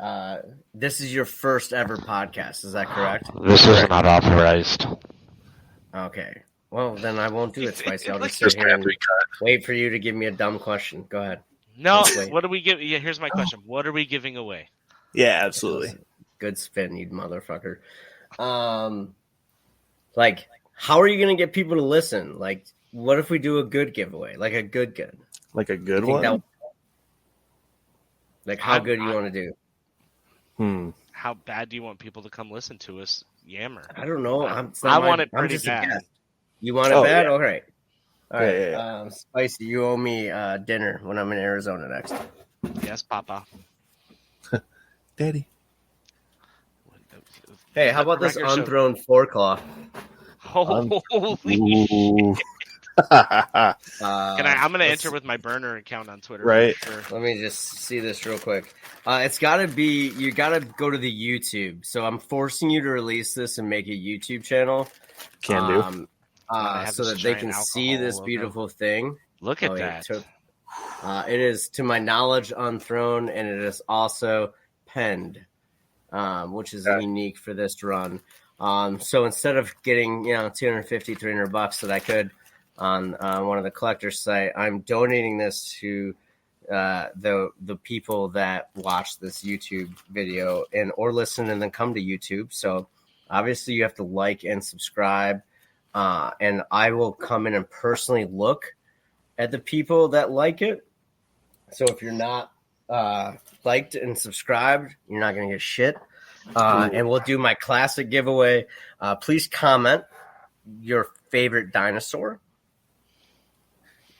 this is your first ever podcast, is that correct? This is not authorized. Okay. Well, then I won't do it, Spicy. I'll just sit here and wait for you to give me a dumb question. Go ahead. No, what do we give? Yeah, here's my question. What are we giving away? Yeah, absolutely. Good spin, you motherfucker. Like, how are you going to get people to listen? Like, what if we do a good giveaway? Like a good? Like a good one? Like, how good do you want to do? How bad do you want people to come listen to us yammer? I don't know. I want it pretty bad. You want it bad? Yeah. All right. All right. Yeah. Spicy, you owe me dinner when I'm in Arizona next. Yes, Papa. Daddy. Hey, how about this unthrown foreclaw? Holy shit. I'm going to enter with my burner account on Twitter. Right. Sure. Let me just see this real quick. It's got to be, you got to go to the YouTube. So I'm forcing you to release this and make a YouTube channel. Can do. So that they can see this beautiful thing. Look at that. It is, to my knowledge, unthrown, and it is also penned, which is unique for this run. So instead of getting, $250, $300 that I could on one of the collector's site, I'm donating this to the people that watch this YouTube video or listen and then come to YouTube. So obviously you have to like and subscribe, and I will come in and personally look at the people that like it. So if you're not liked and subscribed, you're not going to get shit. And we'll do my classic giveaway. Please comment your favorite dinosaur.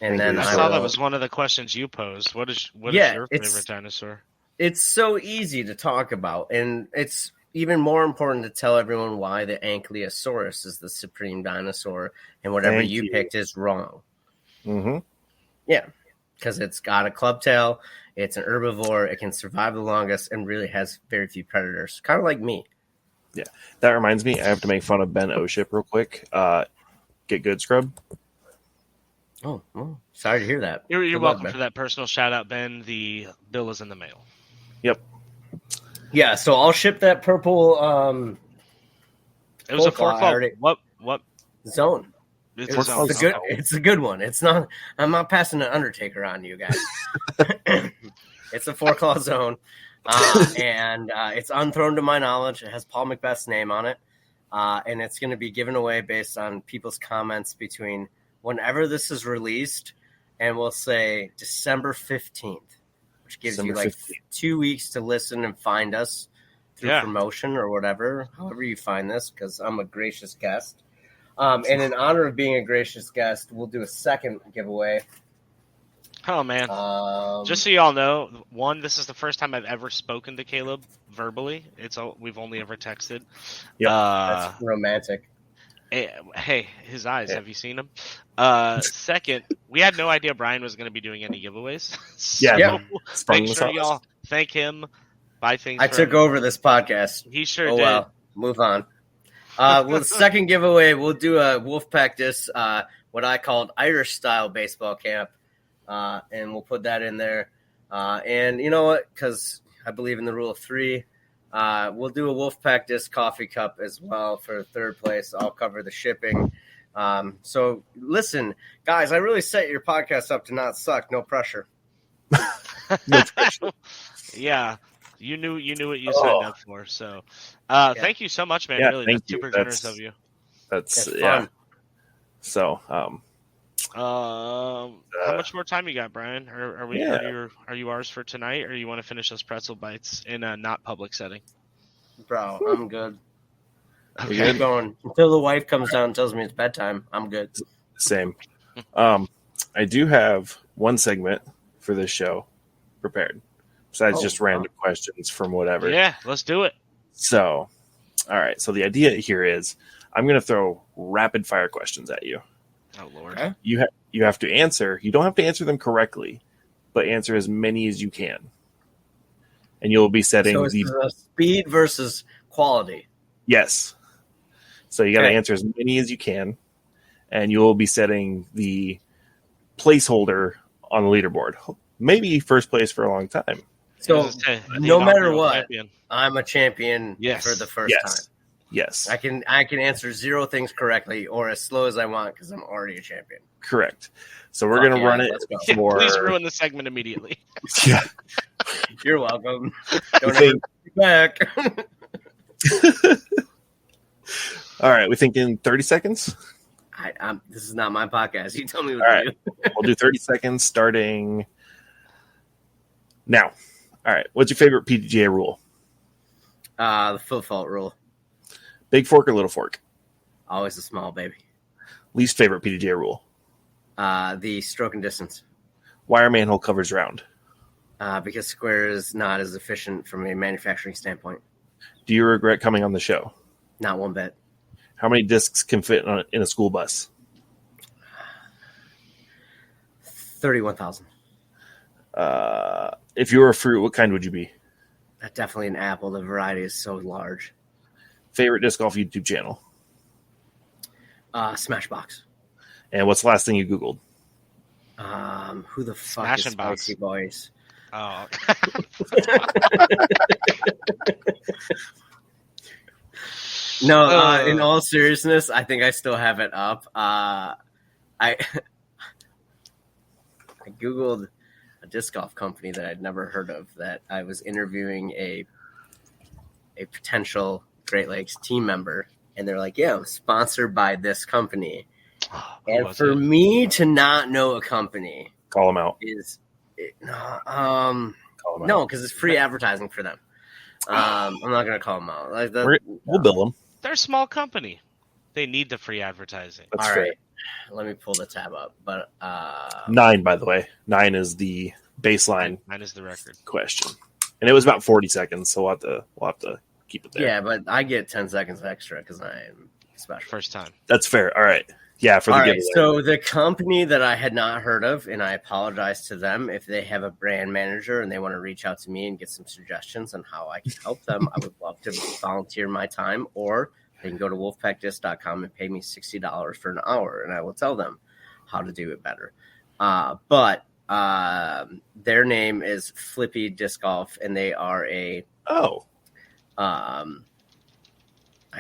And then I saw that was one of the questions you posed. What is your favorite dinosaur? It's so easy to talk about, and it's even more important to tell everyone why the Ankylosaurus is the supreme dinosaur, and whatever you picked is wrong. Mm-hmm. Yeah, because it's got a club tail, it's an herbivore, it can survive the longest, and really has very few predators. Kind of like me. Yeah, that reminds me, I have to make fun of Ben Oship real quick. Get good, scrub. Oh, well, sorry to hear that. You're welcome for that personal shout out, Ben. The bill is in the mail. Yep. Yeah, so I'll ship that purple. It was a 4-claw. What zone? It's a good one. It's not. I'm not passing an Undertaker on you guys. It's a 4-claw zone, and it's unthrown to my knowledge. It has Paul Macbeth's name on it, and it's going to be given away based on people's comments between whenever this is released, and we'll say December 15th, which gives you like 2 weeks to listen and find us through promotion or whatever, however you find this, because I'm a gracious guest. And in honor of being a gracious guest, we'll do a second giveaway. Oh, man. Just so y'all know, this is the first time I've ever spoken to Caleb verbally. We've only ever texted. Yeah, that's romantic. Hey, his eyes. Yeah. Have you seen him? Second, we had no idea Brian was going to be doing any giveaways. Make sure y'all thank him. Buy things. I took over this podcast. He sure did. Well, move on. Well, the second giveaway, we'll do a Wolfpack Disc, what I called Irish-style baseball camp, and we'll put that in there. And you know what? Because I believe in the rule of 3, we'll do a Wolfpack Disc coffee cup as well for third place. I'll cover the shipping. So listen, guys, I really set your podcast up to not suck. No pressure. No pressure. Yeah. You knew what you signed up for. So thank you so much, man. Yeah, really, that's super generous of you. That's fun. So How much more time you got, Brian? Are we? Yeah. Are you ours for tonight, or you want to finish those pretzel bites in a not public setting? Bro, I'm good. Okay. Keep going until the wife comes down and tells me it's bedtime. I'm good. Same. I do have one segment for this show prepared, besides just random questions from whatever. Yeah, let's do it. So, all right. So the idea here is I'm going to throw rapid fire questions at you. Oh Lord. Okay. You have to answer. You don't have to answer them correctly, but answer as many as you can. And you'll be setting So it's speed versus quality. Yes. So you got to answer as many as you can, and you'll be setting the placeholder on the leaderboard. Maybe first place for a long time. So no matter what, champion. I'm a champion for the first time. Yes. I can answer 0 things correctly or as slow as I want because I'm already a champion. Correct. So we're going to run it for... Please ruin the segment immediately. Yeah. You're welcome. Don't ever be back. All right. We think in 30 seconds? This is not my podcast. You tell me what to do. We'll do 30 seconds starting now. All right. What's your favorite PDGA rule? The foot fault rule. Big fork or little fork? Always a small, baby. Least favorite PDGA rule? The stroke and distance. Why are manhole covers round? Because square is not as efficient from a manufacturing standpoint. Do you regret coming on the show? Not one bit. How many discs can fit in a school bus? 31,000. If you were a fruit, what kind would you be? Definitely an apple. The variety is so large. Favorite disc golf YouTube channel? Smashbox. And what's the last thing you Googled? Who the fuck is Spiiciiboii? Oh. No, in all seriousness, I think I still have it up. I Googled a disc golf company that I'd never heard of that I was interviewing a potential Great Lakes team member, and they're like, yeah, I'm sponsored by this company. And for me to not know a company, call them out. No, because it's free advertising for them. I'm not going to call them out. We'll bill them. They're a small company. They need the free advertising. That's all fair. Right. Let me pull the tab up. But 9, by the way. 9 is the baseline. 9 is the record question, and it was about 40 seconds. So we'll have to keep it there. Yeah, but I get 10 seconds extra because I am special. First time. That's fair. All right. Yeah, for the giveaway. So the company that I had not heard of, and I apologize to them if they have a brand manager and they want to reach out to me and get some suggestions on how I can help them. I would love to volunteer my time, or they can go to wolfpackdisc.com and pay me $60 for an hour, and I will tell them how to do it better. But their name is Flippy Disc Golf, and they are I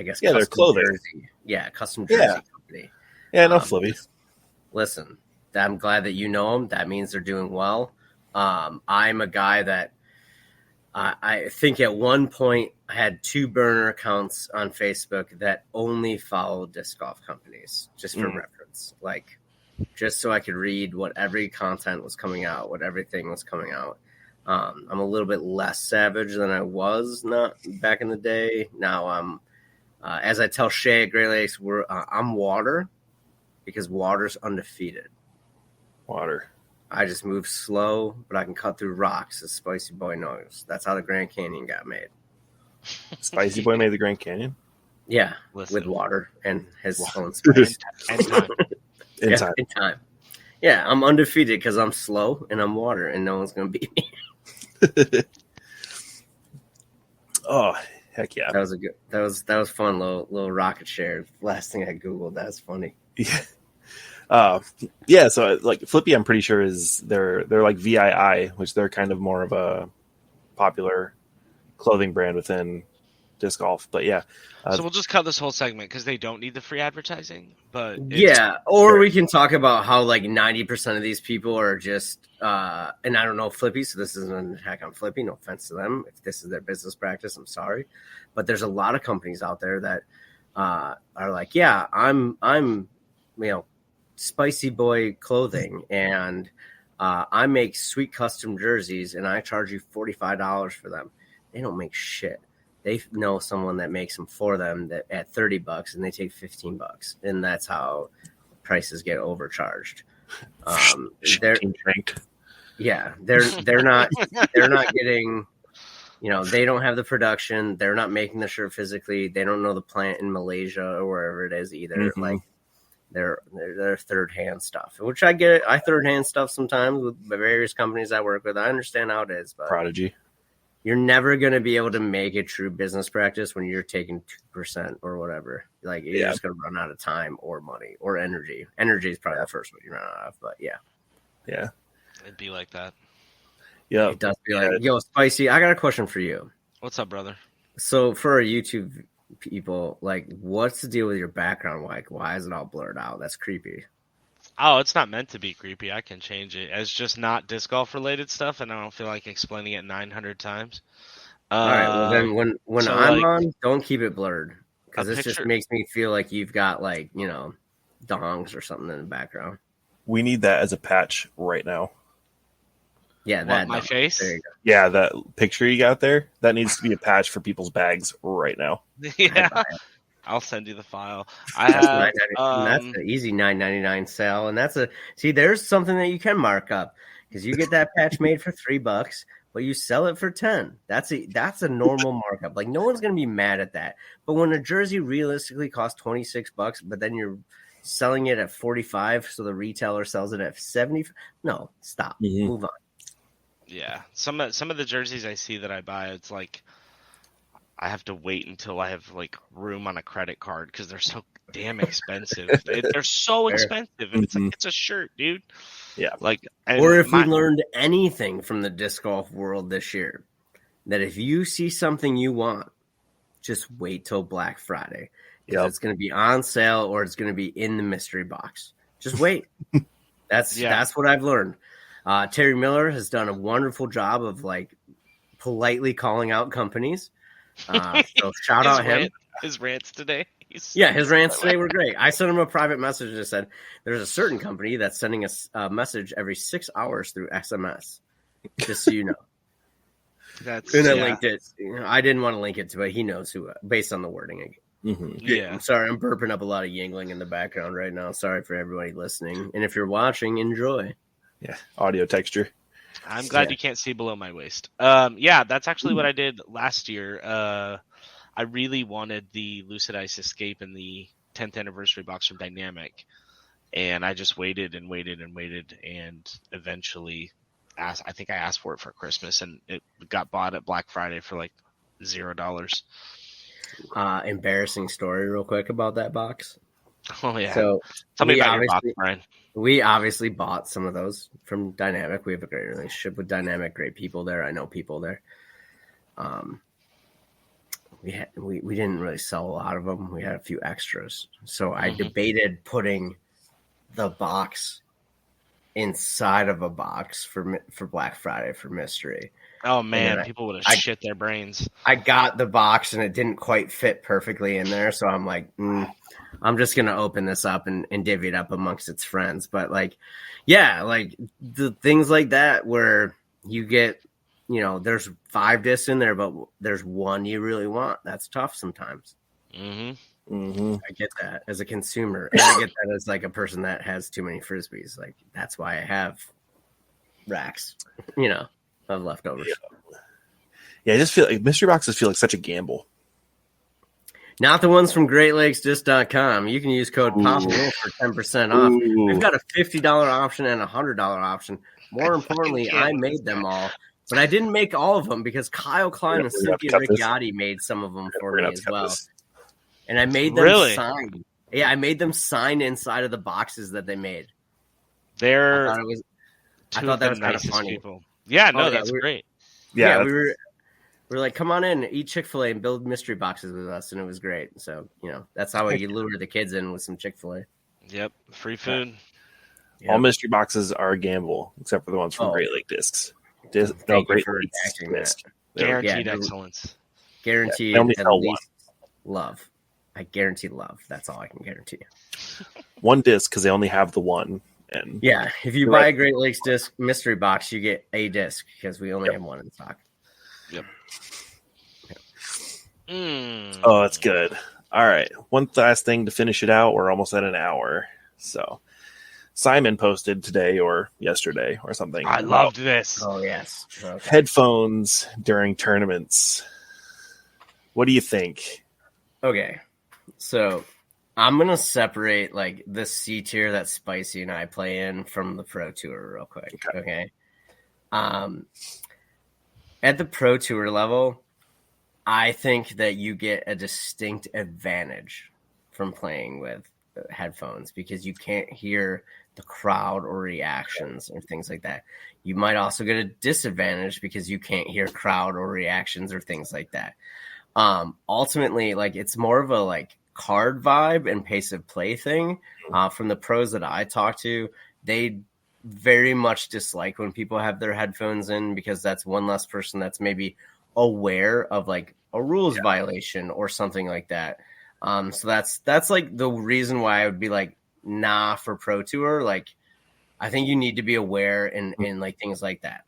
guess they're clothing. Jersey. Yeah, custom jersey company. Yeah, no Flippy. Listen, I'm glad that you know them. That means they're doing well. I'm a guy that I think at one point I had 2 burner accounts on Facebook that only followed disc golf companies, just for reference, like just so I could read what every content was coming out, what everything was coming out. I'm a little bit less savage than I was not back in the day. Now I'm, as I tell Shay at Great Lakes, I'm water. Because water's undefeated. Water. I just move slow, but I can cut through rocks, as Spiiciiboii knows. That's how the Grand Canyon got made. Spiiciiboii made the Grand Canyon? Yeah, with water and his own space. And time. In time. Yeah, I'm undefeated because I'm slow and I'm water, and no one's going to beat me. Oh, heck yeah. That was that was fun, little rocket share. Last thing I Googled, that's funny. Yeah. So like Flippy, I'm pretty sure they're like VII, which they're kind of more of a popular clothing brand within disc golf. But yeah, so we'll just cut this whole segment because they don't need the free advertising. But or we can talk about how like 90% of these people are just and I don't know Flippy, so this isn't an attack on Flippy. No offense to them. If this is their business practice, I'm sorry, but there's a lot of companies out there that are like, yeah, I'm Spiiciiboii clothing, and I make sweet custom jerseys, and I charge you $45 for them. They don't make shit. They know someone that makes them for them that at $30, and they take $15, and that's how prices get overcharged. They're not getting, they don't have the production. They're not making the shirt physically. They don't know the plant in Malaysia or wherever it is either. Mm-hmm. Like they're third hand stuff, which I get. I third hand stuff sometimes with various companies I work with. I understand how it is, but Prodigy. You're never going to be able to make a true business practice when you're taking 2% or whatever. Like you're just going to run out of time or money or energy. Energy is probably the first one you run out of, but yeah. It'd be like that. Yeah, it does be like, yo, Spicy, I got a question for you. What's up, brother? So for our YouTube people, like, what's the deal with your background? Like, why is it all blurred out? That's creepy. Oh, it's not meant to be creepy. I can change it. It's just not disc golf related stuff, and I don't feel like explaining it 900 times. All right. Well, then when I'm on, don't keep it blurred, because this just makes me feel like you've got like dongs or something in the background. We need that as a patch right now. Yeah, that my face. There you go. Yeah, that picture you got there. That needs to be a patch for people's bags right now. Yeah. I'll send you the file. That's an easy $9.99 sale, and there's something that you can mark up, because you get that patch made for $3, but you sell it for $10. That's a normal markup. Like, no one's gonna be mad at that. But when a jersey realistically costs $26, but then you're selling it at $45, so the retailer sells it at $70, no, stop, move on. Yeah, some of the jerseys I see that I buy, it's like I have to wait until I have like room on a credit card because they're so damn expensive. They're so expensive, and it's like, it's a shirt, dude. Yeah. Like, or if we learned anything from the disc golf world this year, that if you see something you want, just wait till Black Friday. Because it's going to be on sale or it's going to be in the mystery box. Just wait. That's what I've learned. Terry Miller has done a wonderful job of like politely calling out companies. So shout out him. His rants today. His rants today were great. I sent him a private message that said, there's a certain company that's sending us a message every 6 hours through SMS. Just so you know. I linked it. I didn't want to link it to, but he knows who, based on the wording again. Mm-hmm. Yeah. I'm sorry, I'm burping up a lot of yingling in the background right now. Sorry for everybody listening. And if you're watching, enjoy. Yeah, audio texture. I'm glad you can't see below my waist. That's actually what I did last year. I really wanted the Lucid Ice Escape and the 10th anniversary box from Dynamic, and I just waited and waited and waited, and eventually I think I asked for it for Christmas, and it got bought at Black Friday for like $0. Embarrassing story real quick about that box. Oh yeah. So tell me about your box, Brian. We obviously bought some of those from Dynamic. We have a great relationship with Dynamic, great people there. I know people there. We didn't really sell a lot of them. We had a few extras. So I debated putting the box inside of a box for Black Friday for mystery. Oh man, people would have shit their brains. I got the box and it didn't quite fit perfectly in there, so I'm like, I'm just gonna open this up and divvy it up amongst its friends. But like, like the things like that where you get, there's 5 discs in there, but there's one you really want. That's tough sometimes. Mm-hmm. I get that as a consumer, and I get that as like a person that has too many frisbees. Like that's why I have racks, of leftovers. Yeah, I just feel like mystery boxes feel like such a gamble. Not the ones from GreatLakesDisc.com. You can use code POPWOLF for 10% off. We've got a $50 option and a $100 option. More importantly, I made them all. But I didn't make all of them because Kyle Klein and Cynthia Ricciotti made some of them for me as well. And I made them sign. Yeah, I made them sign inside of the boxes that they made. I thought that was kind of funny. People. Yeah, no, that's great. Yeah, we were like, come on in, eat Chick-fil-A and build mystery boxes with us, and it was great. So, that's how you lure the kids in with some Chick-fil-A. Yep, free food. Yep. All mystery boxes are a gamble, except for the ones from Great Lake Discs. Great Lake Disc. Guaranteed excellence. Guaranteed only at sell least love. I guarantee love. That's all I can guarantee. One disc because they only have the one. And Yeah, if you buy a Great Lakes disc mystery box, you get a disc because we only have one in stock. Yep. Oh, that's good. All right. One last thing to finish it out. We're almost at an hour. So Simon posted today or yesterday or something. I loved this. Oh, yes. Okay. Headphones during tournaments. What do you think? Okay. So I'm going to separate like the C tier that Spicy and I play in from the Pro Tour real quick. Okay. At the Pro Tour level, I think that you get a distinct advantage from playing with headphones because you can't hear the crowd or reactions or things like that. You might also get a disadvantage because you can't hear crowd or reactions or things like that. Ultimately, like it's more of a like card vibe and pace of play thing. From the pros that I talk to, they very much dislike when people have their headphones in because that's one less person that's maybe aware of like a rules violation or something like that. So that's like the reason why I would be like, nah, for Pro Tour. Like, I think you need to be aware in like things like that.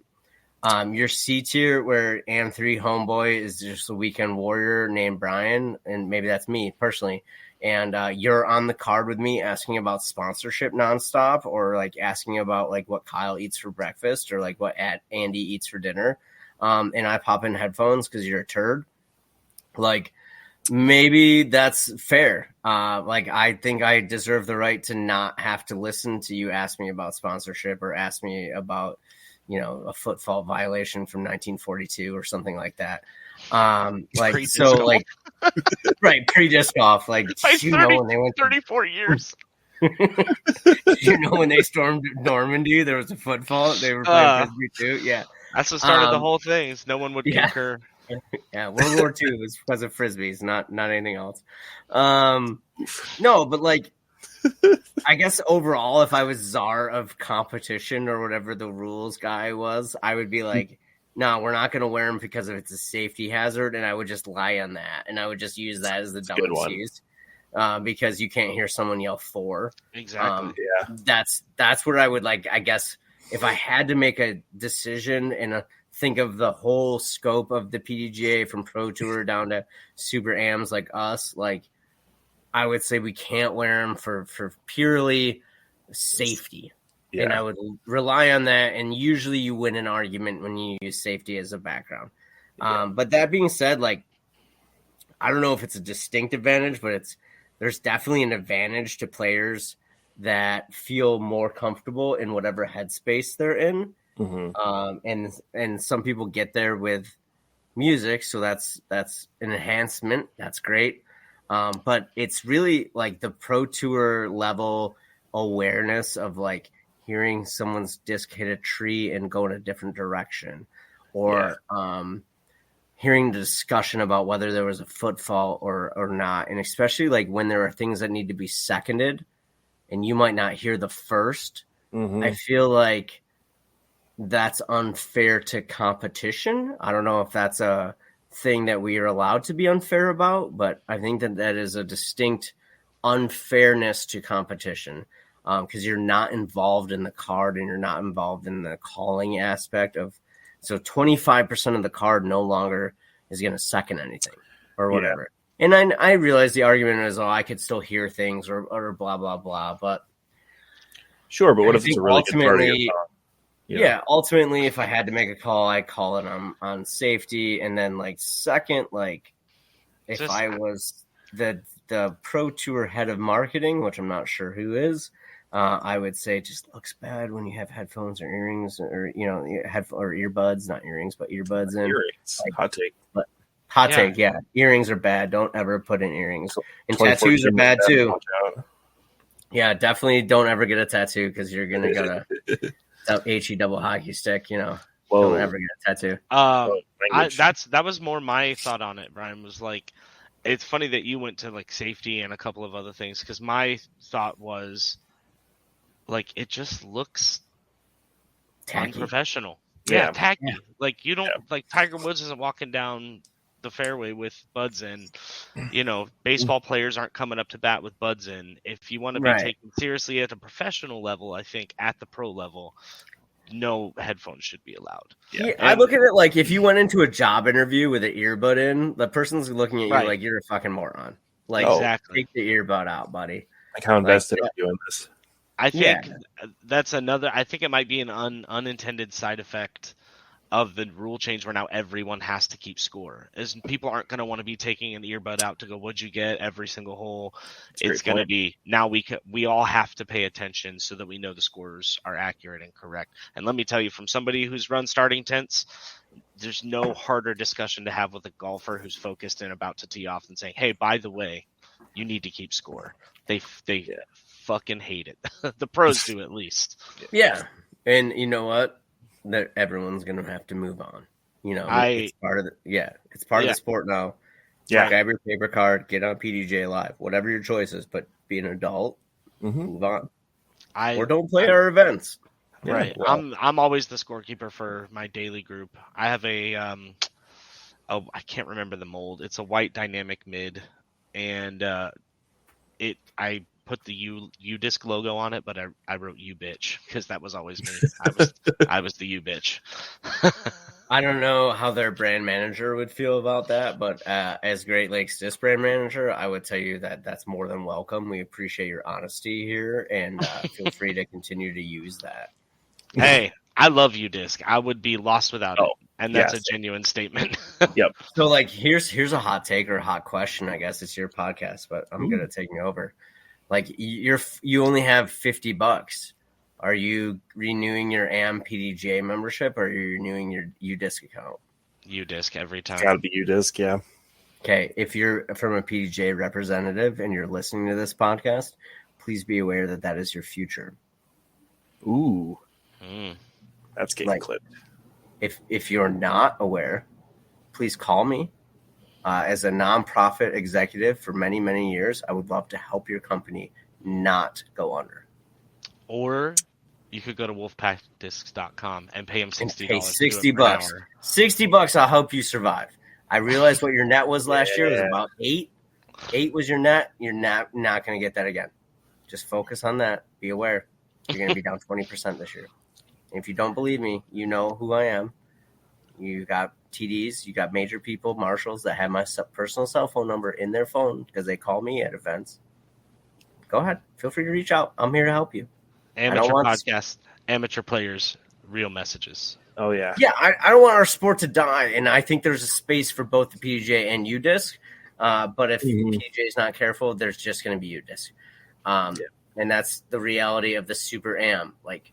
Your C tier where AM3 homeboy is just a weekend warrior named Brian, and maybe that's me personally. And you're on the card with me asking about sponsorship nonstop, or like asking about like what Kyle eats for breakfast, or like what Andy eats for dinner. And I pop in headphones because you're a turd. Like, maybe that's fair. Like, I think I deserve the right to not have to listen to you ask me about sponsorship or ask me about, you know, a footfall violation from 1942 or something like that. Like, so like, right. Pre-disc golf. Like, Like you know, when they went 34 years. you know, when they stormed Normandy, there was a footfall. They were playing Frisbee too. Yeah. That's what started the whole thing. Is no one would concur. Yeah, World War II was because of frisbees, not anything else. No, but like, I guess overall, if I was czar of competition or whatever the rules guy was, I would be like, no, we're not going to wear them because it's a safety hazard, and I would just lie on that, and I would just use that as the dumb excuse. Because you can't hear someone yell for. Exactly. That's where I would like, I guess, if I had to make a decision and think of the whole scope of the PDGA from Pro Tour down to super AMs like us, like I would say we can't wear them for purely safety. Yeah. And I would rely on that. And usually you win an argument when you use safety as a background. Yeah. But that being said, like, I don't know if it's a distinct advantage, but there's definitely an advantage to players that feel more comfortable in whatever headspace they're in. Mm-hmm. And some people get there with music, so that's an enhancement. That's great. But it's really like the Pro Tour level awareness of like hearing someone's disc hit a tree and go in a different direction, or hearing the discussion about whether there was a footfall or not. And especially like when there are things that need to be seconded and you might not hear the first, I feel like that's unfair to competition. I don't know if that's a thing that we are allowed to be unfair about, but I think that is a distinct unfairness to competition, because you're not involved in the card and you're not involved in the calling aspect of. So 25% of the card no longer is going to second anything or whatever. Yeah. And I realize the argument is, I could still hear things or blah, blah, blah. But sure, but what if it's a really good part of your song? Yeah, ultimately, if I had to make a call, I'd call it on safety. And then, like, second, like, if I was the Pro Tour head of marketing, which I'm not sure who is, I would say it just looks bad when you have headphones or earrings or, you know, or earbuds, not earrings, but earbuds in. Earrings, like, hot take. But hot take, yeah. Earrings are bad. Don't ever put in earrings. And tattoos are bad, too. Yeah, definitely don't ever get a tattoo because you're going to get a HE double hockey stick, you know. Whoa. Don't ever get a tattoo. That was more my thought on it, Brian, was like, it's funny that you went to like safety and a couple of other things, because my thought was like, it just looks tacky. Unprofessional. Yeah, tacky. Yeah. Like, you don't like Tiger Woods isn't walking down the fairway with buds in. Baseball players aren't coming up to bat with buds in. If you want to be taken seriously at a professional level, I think at the pro level, no headphones should be allowed. Yeah, I look at it like if you went into a job interview with an earbud in, the person's looking at you like you're a fucking moron. Like, exactly. Take the earbud out, buddy. Like how invested are you in this? I think that's another. I think it might be an unintended side effect of the rule change where now everyone has to keep score. As people aren't going to want to be taking an earbud out to go, what'd you get every single hole? It's going to be now we all have to pay attention so that we know the scores are accurate and correct. And let me tell you, from somebody who's run starting tents, there's no harder discussion to have with a golfer who's focused and about to tee off than saying, hey, by the way, you need to keep score. They fucking hate it. The pros do, at least. Yeah. And you know what? That everyone's gonna have to move on. It's part of it's part of the sport now. Yeah. Grab your paper card, get on PDJ Live, whatever your choice is, but be an adult, move on. Or don't play our events. Right. Well, I'm always the scorekeeper for my daily group. I have a I can't remember the mold. It's a white dynamic mid, and I put the U-Disc logo on it, but I wrote "you bitch" because that was always me. I was the "you bitch." I don't know how their brand manager would feel about that, but as Great Lakes Disc brand manager, I would tell you that that's more than welcome. We appreciate your honesty here, and feel free to continue to use that. Hey, I love U-Disc. I would be lost without it, and that's a genuine statement. Yep. So, like, here's a hot take or a hot question. I guess it's your podcast, but I'm gonna take me over. Like, you only have $50. Are you renewing your AM PDJ membership, or are you renewing your U-Disc account? U-Disc every time. It's got to be U-Disc, yeah. Okay, if you're from a PDJ representative and you're listening to this podcast, please be aware that that is your future. Ooh. That's getting clipped. If you're not aware, please call me. As a nonprofit executive for many, many years, I would love to help your company not go under. Or you could go to wolfpackdiscs.com and pay him $60. $60. $60, I'll help you survive. I realized what your net was last year was about 8. 8 was your net. You're not going to get that again. Just focus on that. Be aware. You're going to be down 20% this year. And if you don't believe me, you know who I am. You got TDs, you got major people, marshals that have my personal cell phone number in their phone because they call me at events. Go ahead. Feel free to reach out. I'm here to help you. Amateur podcast, amateur players, real messages. Oh, yeah. Yeah, I don't want our sport to die, and I think there's a space for both the PDJ and U-Disc. But if PDJ is not careful, there's just going to be U-Disc. And that's the reality of the Super Am. Like,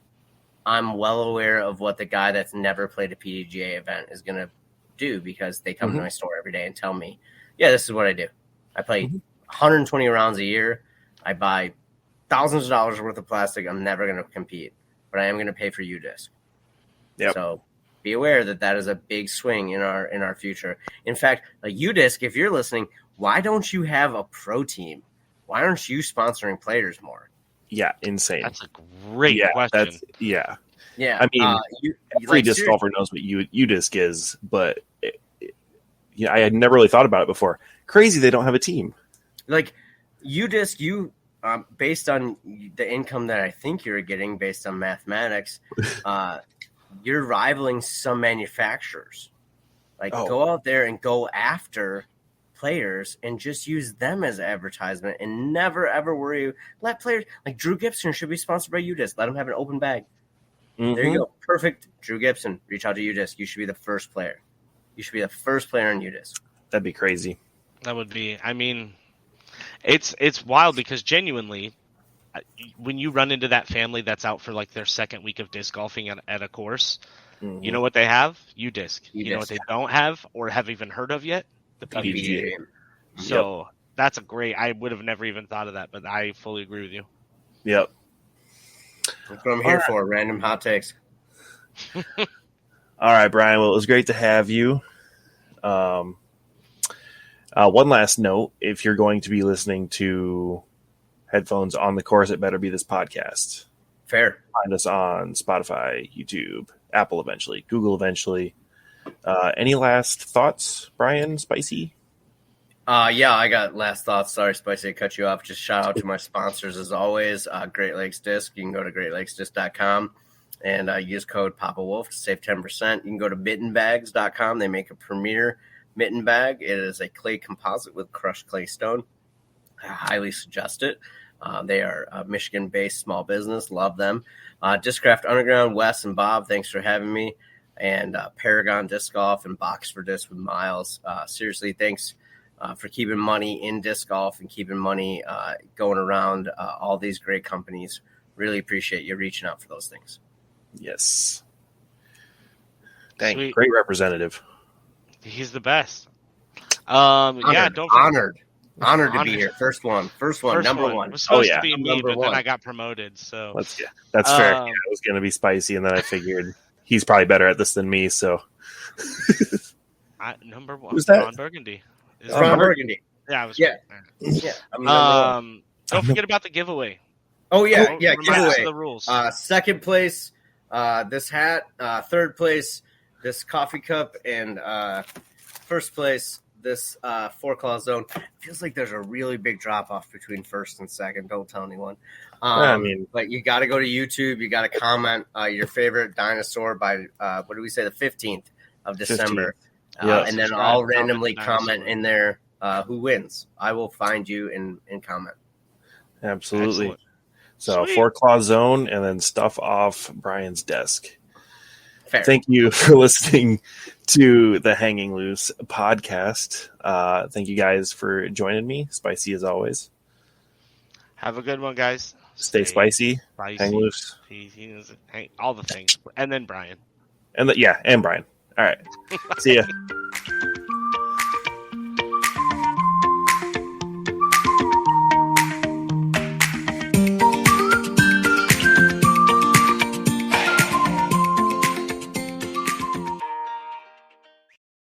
I'm well aware of what the guy that's never played a PDGA event is going to do because they come to my store every day and tell me, yeah, this is what I do. I play 120 rounds a year. I buy thousands of dollars worth of plastic. I'm never going to compete, but I am going to pay for U-Disc. Yep. So be aware that is a big swing in our future. In fact, like U-Disc, if you're listening, why don't you have a pro team? Why aren't you sponsoring players more? Yeah, insane. That's a great question. Yeah. I mean, every disc golfer knows what U-Disc is, but I had never really thought about it before. Crazy they don't have a team. Like U-Disc, based on the income that I think you're getting based on mathematics, you're rivaling some manufacturers. Go out there and go after players and just use them as advertisement and never ever worry. Let players like Drew Gibson should be sponsored by U-Disc. Let him have an open bag. There you go. Perfect. Drew Gibson, reach out to U-Disc. You should be the first player. You should be the first player on U-Disc. That'd be crazy. That would be. I mean, it's wild because genuinely, when you run into that family that's out for like their second week of disc golfing at a course, you know what they have? U-Disc. You know what they don't have or have even heard of yet? The PDGA. So that's a great. I would have never even thought of that, but I fully agree with you. Yep. That's what I'm here for. Random hot takes. All right, Brian. Well, it was great to have you. One last note: if you're going to be listening to headphones on the course, it better be this podcast. Fair. Find us on Spotify, YouTube, Apple eventually, Google eventually. Any last thoughts, Brian? Spicy? Yeah, I got last thoughts. Sorry, Spicy, to cut you off. Just shout out to my sponsors as always. Great Lakes Disc. You can go to greatlakesdisc.com and use code Papa Wolf to save 10%. You can go to mittenbags.com. They make a premier mitten bag. It is a clay composite with crushed clay stone. I highly suggest it. They are a Michigan-based small business. Love them. Discraft Underground, Wes and Bob, thanks for having me. And Paragon Disc Golf and Box for Disc with Miles. Seriously, thanks for keeping money in disc golf and keeping money going around all these great companies. Really appreciate you reaching out for those things. Yes. Sweet. Great representative. He's the best. Honored, don't honored to be here. First one, number one. It was supposed yeah. to be me, Number but one. then I got promoted. So That's fair. Yeah, it was going to be Spicy, and then I figured he's probably better at this than me. So number one. Who's that? Ron Burgundy. Ron Burgundy. Yeah, I was. Yeah. I'm number one. Don't forget about the giveaway. Oh yeah, Remind us giveaway. of the rules. Second place, this hat. Third place, this coffee cup, and first place, this 4-claw zone. Feels like there's a really big drop off between first and second. Don't tell anyone. But you got to go to YouTube. You got to comment your favorite dinosaur by what do we say, the 15th of December, 15th. Yeah. and then Subscribe, I'll randomly comment comment in there who wins. I will find you and comment. absolutely. Excellent. So Sweet. 4-claw zone, and then stuff off Brian's desk. Fair. Thank you for listening to the Hanging Loose podcast. Thank you guys for joining me. Spicy as always. Have a good one, guys. Stay spicy. Hang loose. All the things. And then Brian. And Brian. All right. See ya.